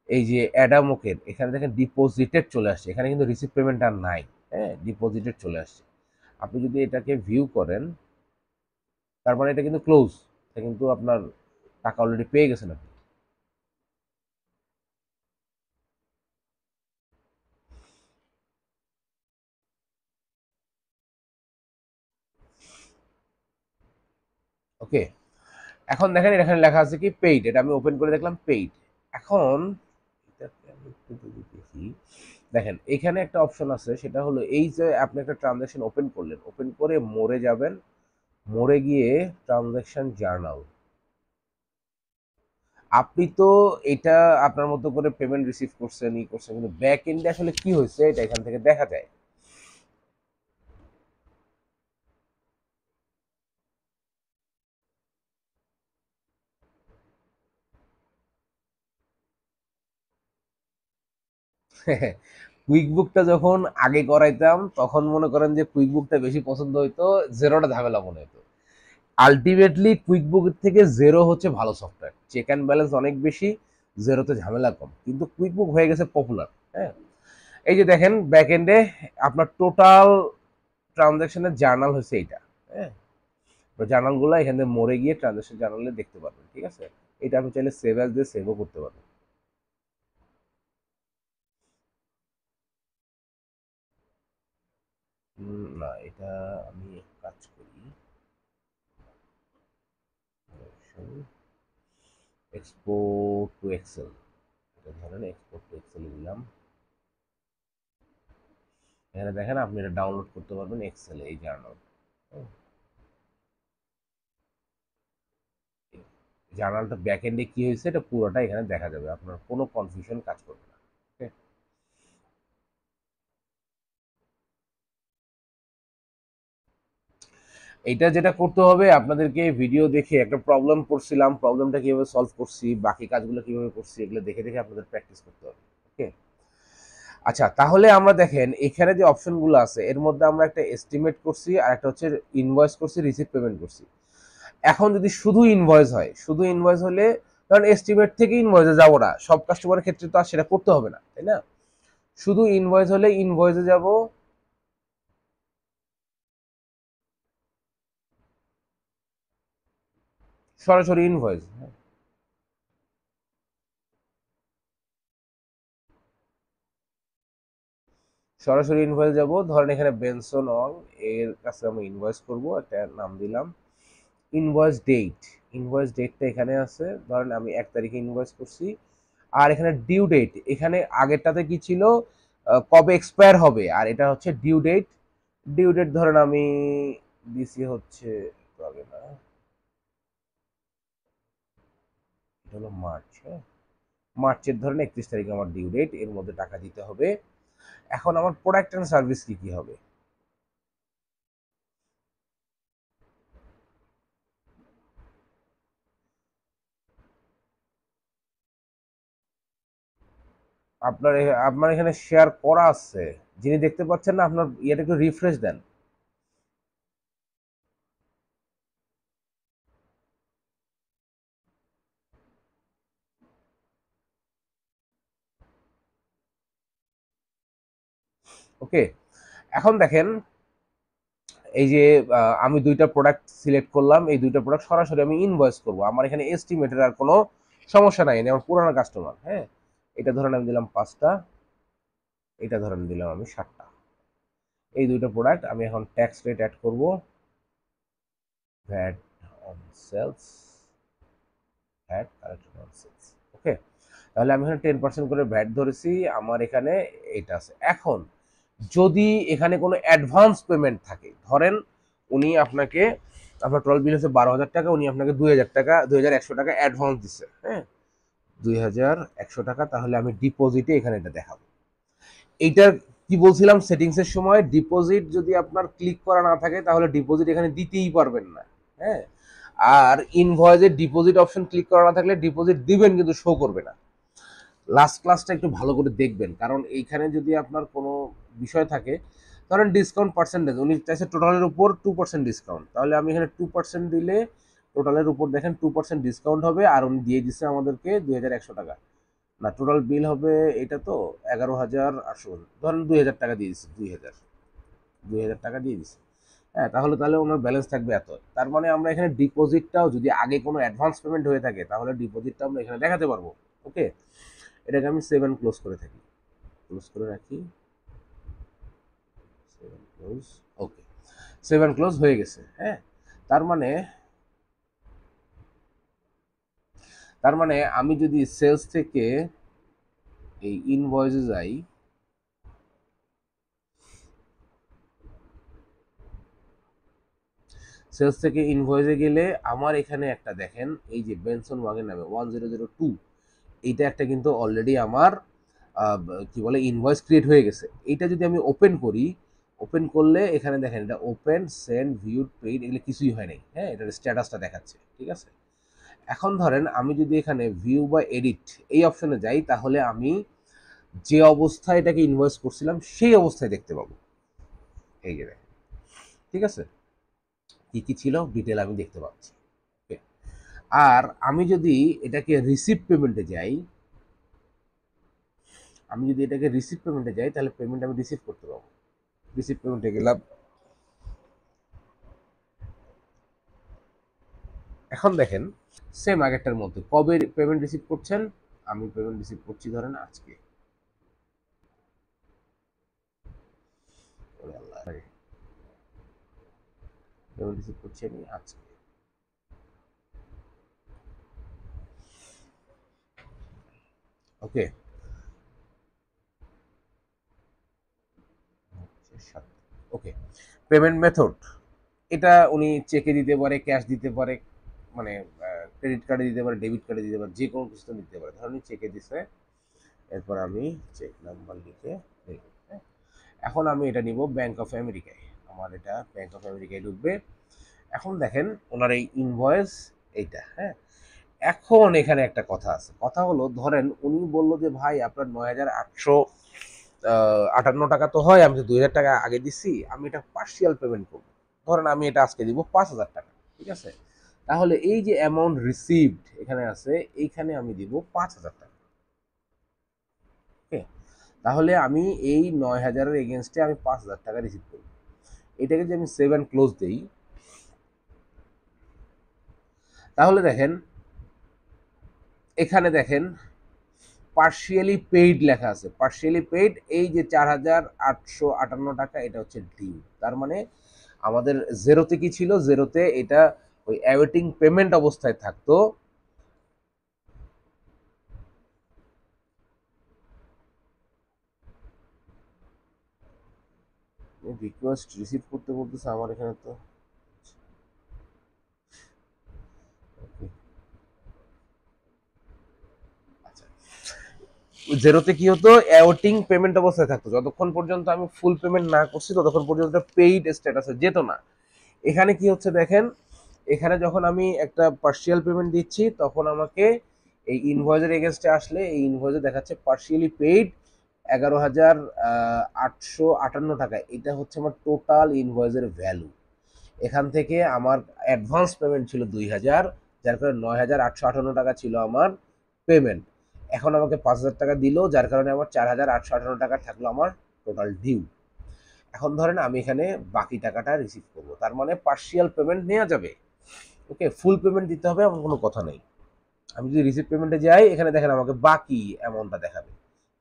এই যে অ্যাডামোকের, এখানে দেখেন ডিপোজিটেড চলে আসছে, এখানে কিন্তু রিসিভ পেমেন্ট আর নাই, হ্যাঁ, ডিপোজিটেড চলে আসছে। আপনি যদি এটাকে ভিউ করেন, তার মানে এটা কিন্তু ক্লোজ, এটা কিন্তু আপনার টাকা অলরেডি পেয়ে গেছেন আপনি। ওকে, এখন দেখেন এখানে লেখা আছে কি পেইড, এটা আমি ওপেন করে দেখলাম পেইড। এখন এটাকে আমি একটু যদি দেখি, করি। দেখেন এখানে একটা অপশন আছে, সেটা হলো এই যে আপনি একটা ট্রানজাকশন ওপেন করলেন, ওপেন করে মোরে যাবেন, মোরে গিয়ে ট্রানজাকশন জার্নাল। আপনি তো এটা আপনার মতো করে পেমেন্ট রিসিভ করছেন, ই করছেন, কিন্তু ব্যাক এন্ডে আসলে কি হয়েছে এটা এখান থেকে দেখা যায়। কুইক বুকটা যখন আগে করাইতাম তখন মনে করেন যে কুইক বুকটা বেশি পছন্দ হইতো, জেরোটা ঝামেলা মনে হতো। আলটিমেটলি কুইক বুক থেকে জেরো হচ্ছে ভালো সফটওয়্যার, চেক অ্যান্ড ব্যালেন্স অনেক বেশি, জেরোতে ঝামেলা কম, কিন্তু কুইক বুক হয়ে গেছে পপুলার। হ্যাঁ, এই যে দেখেন ব্যাক এন্ডে আপনার টোটাল ট্রানজাকশনের জার্নাল হচ্ছে এইটা। হ্যাঁ, জার্নালগুলো এখানে মরে গিয়ে ট্রানজাকশন জার্নালে দেখতে পারবেন। ঠিক আছে, এটা আপনি চাইলে সেভ অ্যাজ দিয়ে সেভও করতে পারবেন। না, এটা আমি এক কাজ করি, এক্সপোর্ট টু এক্সেল, এটা ধরেন এক্সপোর্ট টু এক্সেলে দিলাম। এখানে দেখেন আপনি এটা ডাউনলোড করতে পারবেন এক্সেলে, এই জার্নাল। জার্নালটা ব্যাক এন্ডে কি হয়েছে এটা পুরোটা এখানে দেখা যাবে, আপনার কোনো কনফিউশন কাজ করবে না। ওকে, এটা যেটা করতে হবে আপনাদেরকে ভিডিও দেখে, একটা প্রবলেম করছিলাম, প্রবলেমটা কিভাবে সলভ করছি, বাকি কাজগুলো কিভাবে করছি, এগুলো দেখে দেখে আপনাদের প্র্যাকটিস করতে হবে। ওকে, আচ্ছা তাহলে আমরা দেখেন এখানে যে অপশনগুলো আছে এর মধ্যে আমরা একটা এস্টিমেট করছি, আর একটা হচ্ছে ইনভয়েস করছি, রিসিভ পেমেন্ট করছি। এখন যদি শুধু ইনভয়েস হয়, শুধু ইনভয়েস হলে, কারণ এস্টিমেট থেকে ইনভয়েসে যাবো না, সব কাস্টমারের ক্ষেত্রে তো আর সেটা করতে হবে না, তাই না? শুধু ইনভয়েস হলে ইনভয়েসে যাব, সরাসরি ইনভয়েস। সরাসরি ইনভয়েস যাব, ধরেন এখানে বেনসন অং এর কাছে আমি ইনভয়েস করব, একটা নাম দিলাম ইনভয়েস ডেট। ইনভয়েস ডেটটা এখানে আছে, ধরেন আমি 1 তারিখে ইনভয়েস করছি। আর এখানে ডিউ ডেট, এখানে আগেরটাতে কি ছিল, কবে এক্সপায়ার হবে, আর এটা হচ্ছে ডিউ ডেট। ডিউ ডেট ধরেন আমি দিছি হচ্ছে, কবে না, এটা হলো মার্চ। হ্যাঁ, মার্চের ধরেন 31 তারিখে আমার ডিউ ডেট, এর মধ্যে টাকা দিতে হবে। এখন আমার প্রোডাক্ট অ্যান্ড সার্ভিস কি কি হবে, আপনার আপনার এখানে শেয়ার করা আছে, যিনি দেখতে পাচ্ছেন না, আপনার ইয়েটা একটু রিফ্রেশ দেন। ওকে, এখন দেখেন এই যে আমি দুইটা প্রোডাক্ট সিলেক্ট করলাম, এই দুইটা প্রোডাক্ট সরাসরি আমি ইনভয়েস করব, আমার এখানে এস্টিমেটের আর কোনো সমস্যা নাই, আমার পুরানো কাস্টমার। হ্যাঁ, এটা ধরেন আমি দিলাম 5টা, এটা ধরেন দিলাম আমি 7টা। এই দুইটা প্রোডাক্ট আমি এখন ট্যাক্স রেট অ্যাড করব, VAT on sales, VAT collected on sales. Okay, তাহলে আমি এখানে 10% করে ভ্যাট ধরেছি, আমার এখানে এটা আছে। এখন যদি এখানে কোনো অ্যাডভান্স পেমেন্ট থাকে, ধরেন উনি আপনাকে, আপনার টোটাল বিল হচ্ছে 12,000 টাকা, উনি আপনাকে 2,000 টাকা, 2,100 টাকা অ্যাডভান্স দিচ্ছে। হ্যাঁ, 2,100 টাকা, তাহলে আমি ডিপোজিটে এখানে এটা দেখাবো। এইটার কি বলছিলাম সেটিংসের সময়, ডিপোজিট যদি আপনার ক্লিক করা না থাকে তাহলে ডিপোজিট এখানে দিতেই পারবেন না। হ্যাঁ, আর ইনভয়েসের ডিপোজিট অপশন ক্লিক করা না থাকলে ডিপোজিট দিবেন কিন্তু শো করবে না। লাস্ট ক্লাসটা একটু ভালো করে দেখবেন, কারণ এইখানে যদি আপনার কোনো বিষয় থাকে, ধরেন ডিসকাউন্ট পার্সেন্টেজ উনি চাইছে টোটালের উপর 2% ডিসকাউন্ট, তাহলে আমি এখানে 2% দিলে টোটালের উপর দেখেন 2% ডিসকাউন্ট হবে, আর উনি দিয়ে দিচ্ছে আমাদেরকে 2,100 টাকা। না, টোটাল বিল হবে এটা তো 11,800, ধরেন 2,000 টাকা দিয়ে দিচ্ছে, 2,000 টাকা দিয়ে দিচ্ছে। হ্যাঁ, তাহলে ওনার ব্যালেন্স থাকবে এত। তার মানে আমরা এখানে ডিপোজিটটাও যদি আগে কোনো অ্যাডভান্স পেমেন্ট হয়ে থাকে তাহলে ডিপোজিটটা আমরা এখানে দেখাতে পারবো। ওকে, এটাকে আমি 7 ক্লোজ করে থাকি, ক্লোজ করে রাখি, 7 ক্লোজ। ওকে, 7 ক্লোজ হয়ে গেছে। হ্যাঁ, তার মানে তার মানে আমি যদি সেলস থেকে এই ইনভয়েসে যাই, সেলস থেকে ইনভয়েসে গেলে আমার এখানে একটা দেখেন, এই যে বেনসন ওয়াগের নামে 1002, এইটা একটা কিন্তু অলরেডি আমার কি বলে ইনভয়েস ক্রিয়েট হয়ে গেছে। এইটা যদি আমি ওপেন করি, ওপেন করলে এখানে দেখেন এটা ওপেন, সেন্ড, ভিউড, পেইড, এগুলো কিছুই হয় নাই। হ্যাঁ, এটার স্ট্যাটাসটা দেখাচ্ছে, ঠিক আছে। এখন ধরেন আমি যদি এখানে ভিউ বা এডিট এই অপশনে যাই, তাহলে আমি যে অবস্থায় এটাকে ইনভয়েস করছিলাম সেই অবস্থায় দেখতে পাবো। এই যে দেখেন, ঠিক আছে, কি কি ছিল ডিটেল আমি দেখতে পাচ্ছি। আর আমি যদি এটাকে রিসিভ পেমেন্টে যাই, তাহলে পেমেন্ট আমি রিসিভ করতে পারবো। রিসিভ পেমেন্টে গেলাম, এখন দেখেন সেম আগেরটার মধ্যে কবে পেমেন্ট রিসিভ করছেন। আমি পেমেন্ট রিসিভ করছি ধরেন আজকে, পেমেন্ট রিসিভ করছি আমি আজকে। ওকে, ওকে, পেমেন্ট মেথড এটা উনি চেকে দিতে পারে, ক্যাশ দিতে পারে, মানে ক্রেডিট কার্ডে দিতে পারে, ডেবিট কার্ডে দিতে পারে, যে কোনো কিছু দিতে পারে। ধরুন চেকে দিছে, এরপর আমি চেক নাম্বার লিখে দিই। হ্যাঁ, এখন আমি এটা নিব ব্যাংক অফ আমেরিকায়, আমার এটা ব্যাংক অফ আমেরিকায় ঢুকবে। এখন দেখেন ওনার এই ইনভয়েস এইটা। হ্যাঁ, এখন এখানে একটা কথা আছে, কথা হলো ধরেন উনি বলল যে ভাই আপনার 9858 টাকা তো হয়, আমি তো 2000 টাকা আগে দিচ্ছি, আমি এটা পার্সিয়াল পেমেন্ট করবো। ধরেন আমি এটা আজকে দিব 5000 টাকা, ঠিক আছে। তাহলে এই যে অ্যামাউন্ট রিসিভড এখানে আছে, এইখানে আমি দিব 5000 টাকা। ওকে, তাহলে আমি এই 9000-এর এগেনস্টে আমি 5000 টাকা রিসিভ করব। এটাকে যদি আমি সেভ অ্যান্ড ক্লোজ দিই, তাহলে দেখেন এখানে দেখেন পার্শিয়ালি পেইড লেখা আছে। পার্শিয়ালি পেইড, এই যে 4858 টাকা, এটা হচ্ছে ডিউ। তার মানে আমাদের জেরোতে কি ছিল, জেরোতে এটা ওই অ্যাওয়েটিং পেমেন্ট অবস্থায় থাকতো। রিকোয়েস্ট রিসিভ করতে বলতেছে আমার এখানে তো। আচ্ছা, জেরোতে কি হতো, অ্যাওয়েটিং পেমেন্ট অবস্থায় থাকতো, যতক্ষণ পর্যন্ত আমি ফুল পেমেন্ট না করছি ততক্ষণ পর্যন্ত পেইড স্ট্যাটাসে যেত না। এখানে কি হচ্ছে দেখেন, এখানে যখন আমি একটা পার্সিয়াল পেমেন্ট দিচ্ছি তখন আমাকে এই ইনভয়েসের এগেনস্টে আসলে এই ইনভয়েসে দেখাচ্ছে পার্সিয়ালি পেইড 11,858 টাকা। এটা হচ্ছে আমার টোটাল ইনভয়েসের ভ্যালু। এখান থেকে আমার অ্যাডভান্স পেমেন্ট ছিল 2000, যার কারণে 9858 টাকা ছিল আমার পেমেন্ট। এখন আমাকে 5000 টাকা দিল, যার কারণে আমার 4858 টাকা থাকলো আমার টোটাল ডিউ। এখন ধরেন আমি এখানে বাকি টাকাটা রিসিভ করবো, তার মানে পার্সিয়াল পেমেন্ট নেওয়া যাবে। ওকে, ফুল পেমেন্ট দিতে হবে এমন কোনো কথা নেই। আমি যদি রিসিভ পেমেন্টে যাই, এখানে দেখেন আমাকে বাকি অ্যামাউন্টটা দেখাবে,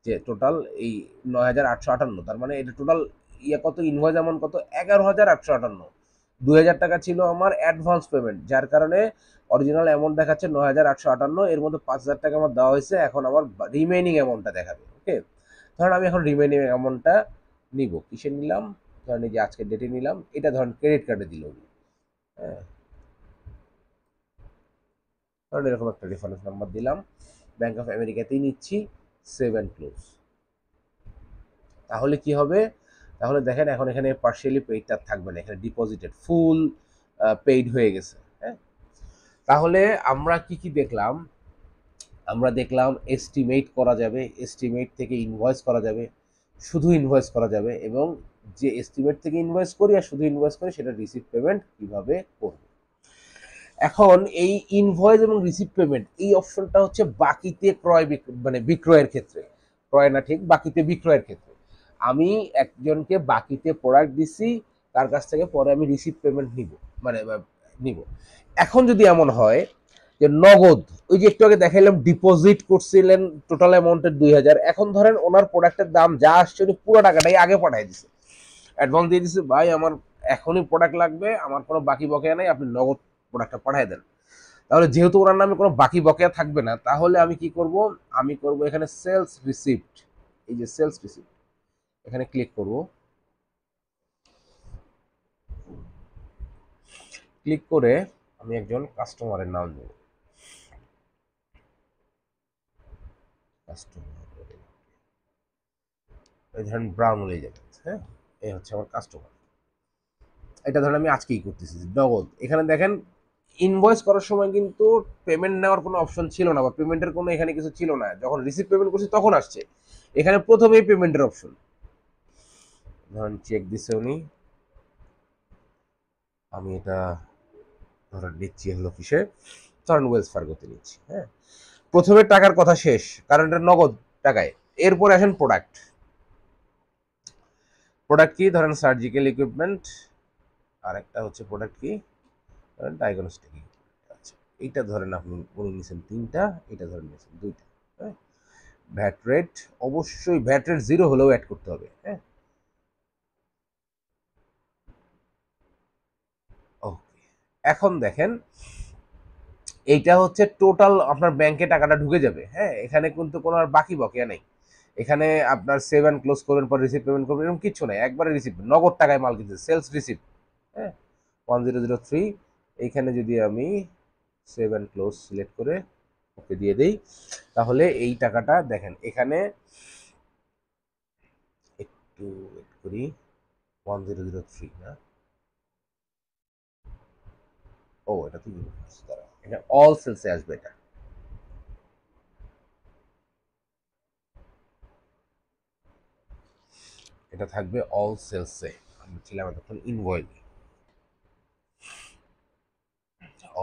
যে টোটাল এই 9858, তার মানে এটা টোটাল ইয়ে কত, ইনভয়েস অ্যামাউন্ট কত, 11858। 2000 টাকা ছিল আমার অ্যাডভান্স পেমেন্ট, যার কারণে অরিজিনাল অ্যামাউন্ট দেখাচ্ছে 9858, এর মধ্যে 5000 টাকা আমার দেওয়া হয়েছে। এখন আমার রিমেইনিং অ্যামাউন্টটা দেখাবে। ওকে, ধরেন আমি এখন রিমেইনিং অ্যামাউন্টটা নিব, কিসে নিলাম, ধরেন এই যে আজকের ডেটে নিলাম, এটা ধরেন ক্রেডিট কার্ডে দিল। হ্যাঁ, ধরেন এরকম একটা রেফারেন্স নাম্বার দিলাম, ব্যাংক অফ আমেরিকাতেই নিচ্ছি, সেভ অ্যান্ড ক্লোজ। তাহলে কি হবে, তাহলে দেখেন এখন এখানে পার্শিয়ালি পেইডটা থাকবে না, এখানে ডিপোজিটেড, ফুল পেইড হয়ে গেছে। হ্যাঁ, তাহলে আমরা কি কি দেখলাম, আমরা দেখলাম এস্টিমেট করা যাবে, এস্টিমেট থেকে ইনভয়েস করা যাবে, শুধু ইনভয়েস করা যাবে, এবং যে এস্টিমেট থেকে ইনভয়েস করি আর শুধু ইনভয়েস করি সেটা রিসিভ পেমেন্ট কিভাবে করব। এখন এই ইনভয়েস এবং রিসিভ পেমেন্ট এই অপশনটা হচ্ছে বাকিতে ক্রয় মানে বিক্রয়ের ক্ষেত্রে, ক্রয় না ঠিক, বাকিতে বিক্রয়ের ক্ষেত্রে আমি একজনকে বাকিতে প্রোডাক্ট দিচ্ছি, তার কাছ থেকে পরে আমি রিসিভ পেমেন্ট নিব, মানে নিব। এখন যদি এমন হয় যে নগদ, ওই যে একটু আগে দেখাইলাম ডিপোজিট করছিলেন টোটাল অ্যামাউন্টের 2000, এখন ধরেন ওনার প্রোডাক্টের দাম যা আসছে উনি পুরো টাকাটাই আগে পাঠিয়ে দিছে, অ্যাডভান্স দিয়ে দিছে, ভাই আমার এখনই প্রোডাক্ট লাগবে, আমার কোনো বাকি বকেয়া নেই, আপনি নগদ প্রোডাক্টটা পাঠিয়ে দেন। তাহলে যেহেতু ওনার নামে কোনো বাকি বকেয়া থাকবে না, তাহলে আমি কি করব, আমি করব এখানে সেলস রিসিপ্ট, এই যে সেলস রিসিপ্ট, এখানে ক্লিক করব। ক্লিক করে আমি একজন কাস্টমারের নাম দেব, কাস্টমার এই ধরেন ব্রাউন হয়ে যাবে। হ্যাঁ, এই হচ্ছে আমার কাস্টমার। এটা ধরেন আমি আজকেই করতেছি নগদ। এখানে দেখেন ইনভয়েস করার সময় কিন্তু পেমেন্ট নেওয়ার কোনো অপশন ছিল না, বা পেমেন্টের কোনো এখানে কিছু ছিল না। যখন রিসিভ পেমেন্ট করছি তখন আসছে এখানে প্রথমেই পেমেন্টের অপশন। ধরেন চেক দিছে উনি, আমি এটা ধরেন নিচ্ছি হলো কিসে, ধরেন ওয়েলস ফার্গোতে নিচ্ছি। হ্যাঁ, প্রথমে টাকার কথা শেষ, কারণ এটা নগদ টাকায়। এরপরে আসেন প্রোডাক্ট। প্রোডাক্ট কি, ধরেন সার্জিক্যাল ইকুইপমেন্ট, আর একটা হচ্ছে প্রোডাক্ট কি, ধরেন ডায়াগনস্টিক। আচ্ছা, এইটা ধরেন আপনি উনি নিয়েছেন তিনটা, এটা ধরেন নিয়েছেন দুইটা। হ্যাঁ, ভ্যাট রেট, অবশ্যই ভ্যাট রেট 0 হলেও অ্যাড করতে হবে। হ্যাঁ, ওকে। এখন দেখেন এইটা হচ্ছে টোটাল আপনার ব্যাংকে টাকাটা ঢুকে যাবে। হ্যাঁ, এখানে কিন্তু কোনো আর বাকি বকেয়া নেই। এখানে আপনার সেভ অ্যান্ড ক্লোজ করবেন, পর রিসিভ পেমেন্ট করবেন, এরকম কিছু নাই, একবারে রিসিভ নগদ টাকায় মাল কিনছে, সেলস রিসিভ। হ্যাঁ, 1003। এইখানে যদি আমি সেভ অ্যান্ড ক্লোজ সিলেক্ট করে ওকে দিয়ে দেই, তাহলে এই টাকাটা দেখেন এখানে একটু ওয়েট করি, 1003 না, ও এটা তো ইউনিভার্স, দাঁড়া, এটা অল সেলসে আসবে। এটা এটা থাকবে অল সেলসে। আমি ছিলাম এতক্ষণ ইনভয়েস,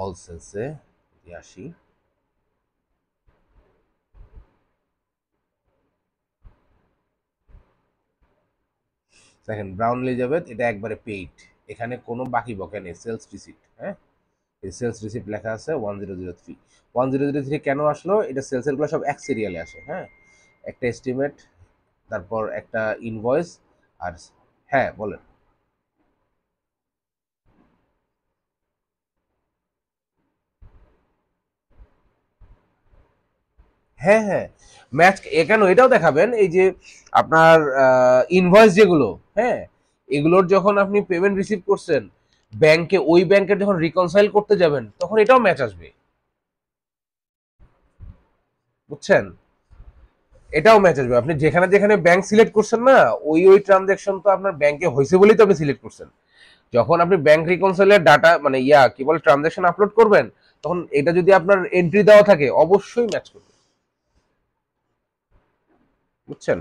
অল সেলসে আসি। দেখেন ব্রাউন এলিজাবেথ, এটা একবারে পেইড, এখানে কোনো বাকি বকে নেই, সেলস রিসিপ্ট। হ্যাঁ, এই সেলস রিসিপ্ট লেখা আছে 1003। 1003 কেন আসলো, এটা সেলসের গুলো সব এক সিরিয়ালে আসে। হ্যাঁ, একটা এস্টিমেট, তারপর একটা ইনভয়েস, আর হ্যাঁ বলেন। হ্যাঁ হ্যাঁ, ম্যাচ এখানে এটাও দেখাবেন, এই যে আপনার ইনভয়েস যেগুলো, হ্যাঁ, এগুলোর যখন আপনি পেমেন্ট রিসিভ করছেন ব্যাংকে, ওই ব্যাংকের যখন রিকনসাইল করতে যাবেন তখন এটাও ম্যাচ আসবে, বুঝছেন? এটাও ম্যাচ আসবে, আপনি যেখানে যেখানে ব্যাংক সিলেক্ট করছেন না, ওই ট্রানজ্যাকশন তো আপনার ব্যাংকে হয়েছে বলেই তো আপনি সিলেক্ট করছেন। যখন আপনি ব্যাংক রিকনসাইলের ডাটা মানে কি বলে ট্রানজ্যাকশন আপলোড করবেন, তখন এটা যদি আপনার এন্ট্রি দেওয়া থাকে অবশ্যই ম্যাচ করবে, বুঝছেন?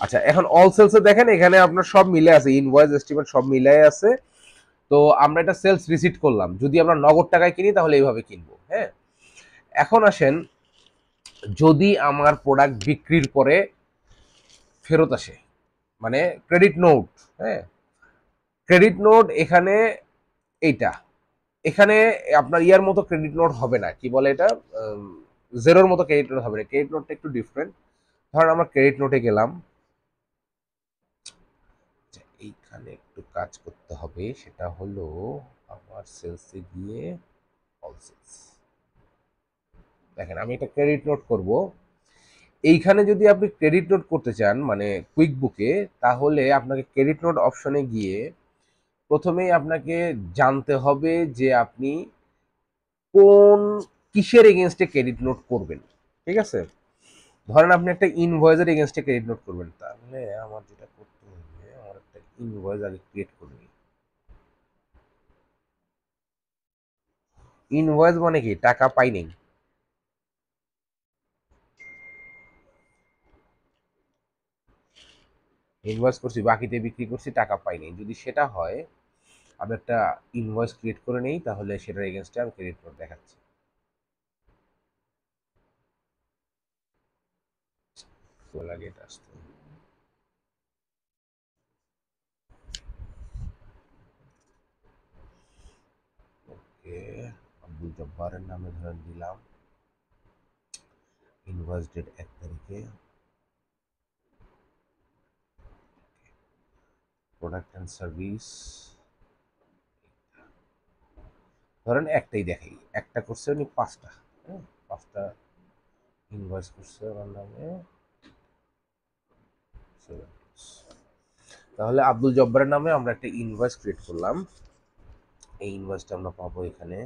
আচ্ছা, এখন অল সেলসে দেখেন এখানে আপনার সব মিলে আছে, ইনভয়েস এস্টিমেট সব মিলে আছে। তো আমরা এটা সেলস রিসিট করলাম, যদি আমরা নগদ টাকায় কিনি তাহলে এইভাবে কিনবো। হ্যাঁ, এখন আসেন, যদি আমার প্রোডাক্ট বিক্রির পরে ফেরত আসে, মানে ক্রেডিট নোট। হ্যাঁ, ক্রেডিট নোট এখানে এইটা, এখানে আপনার ইয়ার মতো ক্রেডিট নোট হবে না, কি বলে এটা, জেরোর মতো ক্রেডিট নোট হবে না, ক্রেডিট নোটটা একটু ডিফারেন্ট। ধরেন আমরা ক্রেডিট নোটে গেলাম, এইখানে একটু কাজ করতে হবে, সেটা হলো আমার সেলসে গিয়ে অল সেলস, দেখেন আমি একটা ক্রেডিট নোট করব। এইখানে যদি আপনি ক্রেডিট নোট করতে চান মানে কুইক বুকে, তাহলে আপনাকে ক্রেডিট নোট অপশনে গিয়ে প্রথমেই আপনাকে জানতে হবে যে আপনি কোন কিসের এগেনস্টে ক্রেডিট নোট করবেন। ঠিক আছে, ধরেন আপনি একটা ইনভয়েসের এগেনস্টে ক্রেডিট নোট করবেন, তাহলে আমার যেটা করতে হবে, আমার একটা ইনভয়েস আগে ক্রিয়েট করবে। ইনভয়েস মানে কি, টাকা পাই নেই, ইনভয়েস করছি বাকিতে বিক্রি করছি টাকা পাইনি, যদি সেটা হয় আমি একটা ইনভয়েস ক্রিয়েট করে নেই, তাহলে সেটার এগেনস্টে আমি ক্রেডিট নোট দেখাচ্ছি। তো লাগে এটা আসতে, ওকে, আব্দুল জব্বারের নামে ধরেন দিলাম, ইনভয়েস ডেট 1 তারিখে, প্রোডাক্ট অ্যান্ড সার্ভিস, ধরেন একটাই দেখাই, একটা করছে উনি পাঁচটা। হ্যাঁ, পাঁচটা ইনভয়েস করছে আমার নামে, তাহলে আব্দুল জব্বারের নামে আমরা একটা ইনভয়েস ক্রিয়েট করলাম। এই ইনভয়েসটা আমরা পাবো এখানে,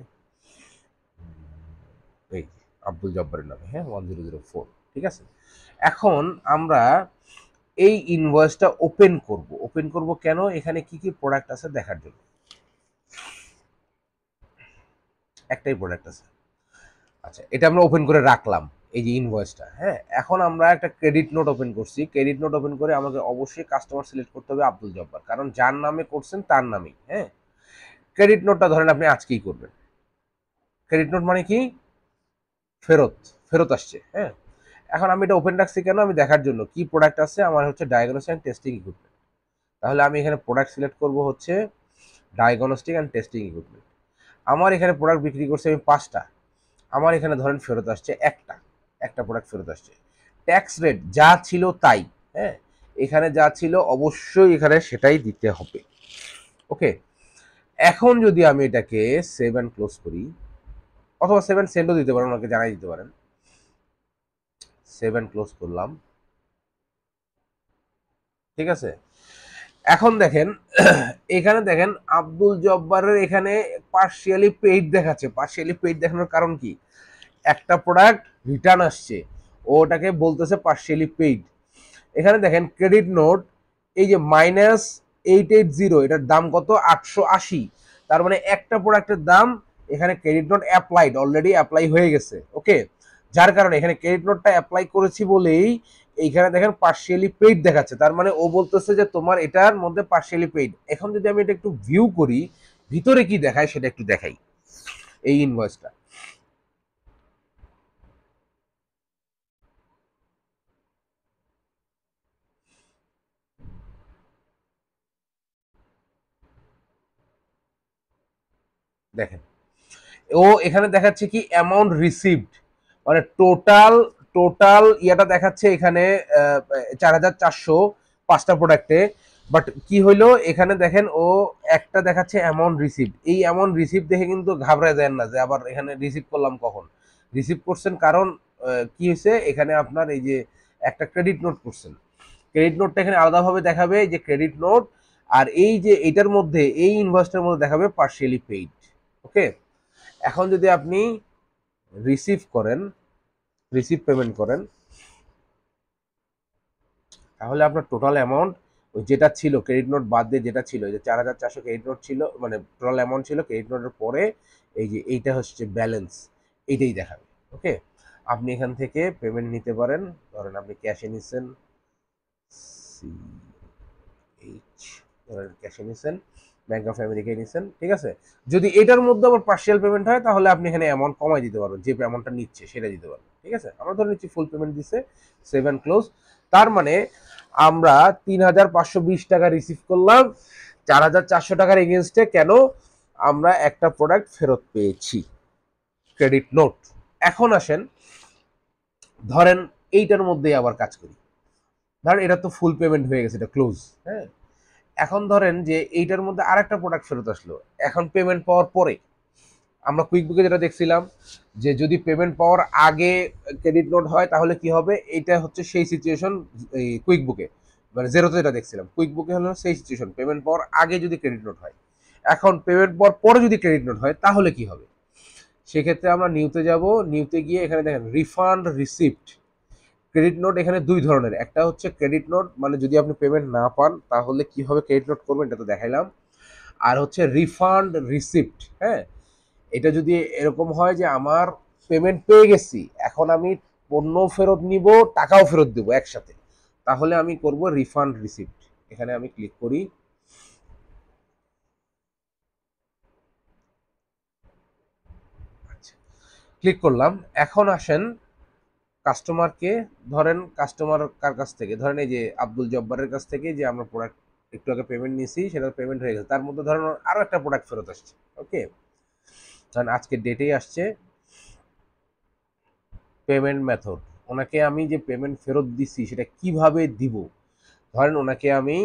এই আব্দুল জব্বারের নামে, হ্যাঁ, 1004। ঠিক আছে, এখন আমরা এই ইনভয়েসটা ওপেন করব কেন, এখানে কি কি প্রোডাক্ট আছে দেখার জন্য। একটাই প্রোডাক্ট আছে। আচ্ছা, এটা আমরা ওপেন করে রাখলাম, এই যে ইনভয়েসটা, হ্যাঁ। এখন আমরা একটা ক্রেডিট নোট ওপেন করছি। ক্রেডিট নোট ওপেন করে আমাকে অবশ্যই কাস্টমার সিলেক্ট করতে হবে আব্দুল জব্বার, কারণ যার নামে করছেন তার নামেই, হ্যাঁ। ক্রেডিট নোটটা ধরেন আপনি আজকেই করবেন। ক্রেডিট নোট মানে কি, ফেরত, ফেরত আসছে, হ্যাঁ। এখন আমি এটা ওপেন রাখছি কেন, আমি দেখার জন্য কি প্রোডাক্ট আছে আমার, হচ্ছে ডায়াগনস্টিক অ্যান্ড টেস্টিং ইকুইপমেন্ট। তাহলে আমি এখানে প্রোডাক্ট সিলেক্ট করব হচ্ছে ডায়াগনস্টিক অ্যান্ড টেস্টিং ইকুইপমেন্ট। আমার এখানে প্রোডাক্ট বিক্রি করছে আমি 5টা, আমার এখানে ধরেন ফেরত আসছে একটা প্রোডাক্ট ফেরত আসছে। ট্যাক্স রেট যা ছিল তাই, হ্যাঁ, এখানে যা ছিল অবশ্যই এখানে সেটাই দিতে হবে। ওকে, এখন যদি আমি এটাকে সেভ অ্যান্ড ক্লোজ করি, অথবা সেভ অ্যান্ড সেন্ডও দিতে পারেন, ওনাকে জানাই দিতে পারেন। সেভ অ্যান্ড ক্লোজ করলাম, ঠিক আছে। এখন দেখেন এখানে দেখেন আব্দুল জব্বারের এখানে পার্শিয়ালি পেইড দেখাচ্ছে। পার্শিয়ালি পেইড দেখানোর কারণ কি, একটা প্রোডাক্ট রিটার্ন আসছে, ওটাকে বলতেছে পার্শিয়ালি পেইড। এখানে দেখেন ক্রেডিট নোট, এই যে -880, এটার দাম কত, 880। তার মানে একটা প্রোডাক্টের দাম এখানে credit note applied, already apply হয়ে গেছে। ওকে, যার কারণে এখানে ক্রেডিট নোটটা অ্যাপ্লাই করেছি বলেই এইখানে দেখেন পার্শিয়ালি পেইড দেখাচ্ছে। তার মানে ও বলতেছে যে তোমার এটার মধ্যে পার্শিয়ালি পেইড। এখন যদি আমি এটা একটু ভিউ করি, ভিতরে কি দেখায় সেটা একটু দেখাই, এই ইনভয়েসটা। দেখেন, ও এখানে দেখাচ্ছে কি অ্যামাউন্ট রিসিভড, মানে টোটাল টোটাল ইয়াটা দেখাচ্ছে এখানে 4400 5টা প্রোডাক্টে। বাট কি হইলো এখানে দেখেন, ও একটা দেখাচ্ছে অ্যামাউন্ট রিসিভড। এই অ্যামাউন্ট রিসিভ দেখে কিন্তু ঘাবড়ে দেন না যে আবার এখানে রিসিভ করলাম কখন। রিসিভ করছেন কারণ কি হয়েছে, এখানে আপনার এই যে একটা ক্রেডিট নোট করছেন, ক্রেডিট নোটটা এখানে আলাদাভাবে দেখাবে যে ক্রেডিট নোট, আর এই যে এইটার মধ্যে, এই ইনভয়েসটার মধ্যে দেখাবে পার্শিয়ালি পেইড। ওকে, এখন যদি আপনি রিসিভ করেন, রিসিভ পেমেন্ট করেন, তাহলে আপনার টোটাল অ্যামাউন্ট ওই যেটা ছিল ক্রেডিট নোট বাদ দিয়ে যেটা ছিল, এই যে 4400 ক্রেডিট নোট ছিল, মানে টোটাল অ্যামাউন্ট ছিল, ক্রেডিট নোটের পরে এই যে এইটা হচ্ছে ব্যালেন্স, এইটাই দেখাবে। ওকে, আপনি এখান থেকে পেমেন্ট নিতে পারেন। ধরেন আপনি ক্যাশে নিচ্ছেন, CH, ধরেন ক্যাশে নিচ্ছেন, ব্যাংক অফ আমেরিকায় নিচ্ছেন, ঠিক আছে। যদি এটার মধ্যে আবার পার্শিয়াল পেমেন্ট হয়, তাহলে আপনি এখানে অ্যামাউন্ট কমাই দিতে পারবেন, যে অ্যামাউন্টটা নিচ্ছে সেটা দিতে পারবেন, ঠিক আছে। আমরা ধরে নিচ্ছি ফুল পেমেন্ট দিচ্ছে, সেভ অ্যান্ড ক্লোজ। তার মানে আমরা 3520 টাকা রিসিভ করলাম 4400 টাকার এগেনস্টে। কেন, আমরা একটা প্রোডাক্ট ফেরত পেয়েছি, ক্রেডিট নোট। এখন আসেন, ধরেন এইটার মধ্যেই আবার কাজ করি। ধরেন এটা তো ফুল পেমেন্ট হয়ে গেছে, এটা ক্লোজ, হ্যাঁ। এখন ধরেন যে এইটার মধ্যে আরেকটা প্রোডাক্ট ফেরত আসলো, এখন পেমেন্ট পাওয়ার পরে। আমরা কুইক বুকে যেটা দেখছিলাম যে যদি পেমেন্ট পাওয়ার আগে ক্রেডিট নোট হয় তাহলে কি হবে, এইটা হচ্ছে সেই সিচুয়েশন। এই কুইক বুকে মানে জেরোতে যেটা দেখছিলাম, কুইক বুকে হলো সেই সিচুয়েশন, পেমেন্ট পাওয়ার আগে যদি ক্রেডিট নোট হয়। এখন পেমেন্ট পাওয়ার পরে যদি ক্রেডিট নোট হয় তাহলে কি হবে, সেক্ষেত্রে আমরা নিউতে যাব। নিউতে গিয়ে এখানে দেখেন রিফান্ড রিসিপ্ট। ক্রেডিট নোট এখানে দুই ধরনের, একটা হচ্ছে ক্রেডিট নোট মানে যদি আপনি পেমেন্ট না পান তাহলে কিভাবে ক্রেডিট নোট করবেন এটা তো দেখাইলাম। আর হচ্ছে রিফান্ড রিসিপ্ট, হ্যাঁ। এটা যদি এরকম হয় যে আমার পেমেন্ট পেয়ে গেছি, এখন আমি পণ্য ফেরত নিব, টাকাও ফেরত দেবো একসাথে, তাহলে আমি করব রিফান্ড রিসিপ্ট। এখানে আমি ক্লিক করি, আচ্ছা, ক্লিক করলাম। এখন আসেন কাস্টমারকে, ধরেন কাস্টমার কার কাছ থেকে, ধরেন এই যে আব্দুল জব্বারের কাছ থেকে যে আমরা প্রোডাক্ট একটু আগে পেমেন্ট নিয়েছি, সেটা পেমেন্ট হয়ে গেছে, তার মধ্যে ধরেন আরো একটা প্রোডাক্ট ফেরত আসছে। ওকে, ধরেন আজকের ডেটেই আসছে। পেমেন্ট মেথড, ওনাকে আমি যে পেমেন্ট ফেরত দিছি সেটা কিভাবে দিব, ধরেন ওনাকে আমি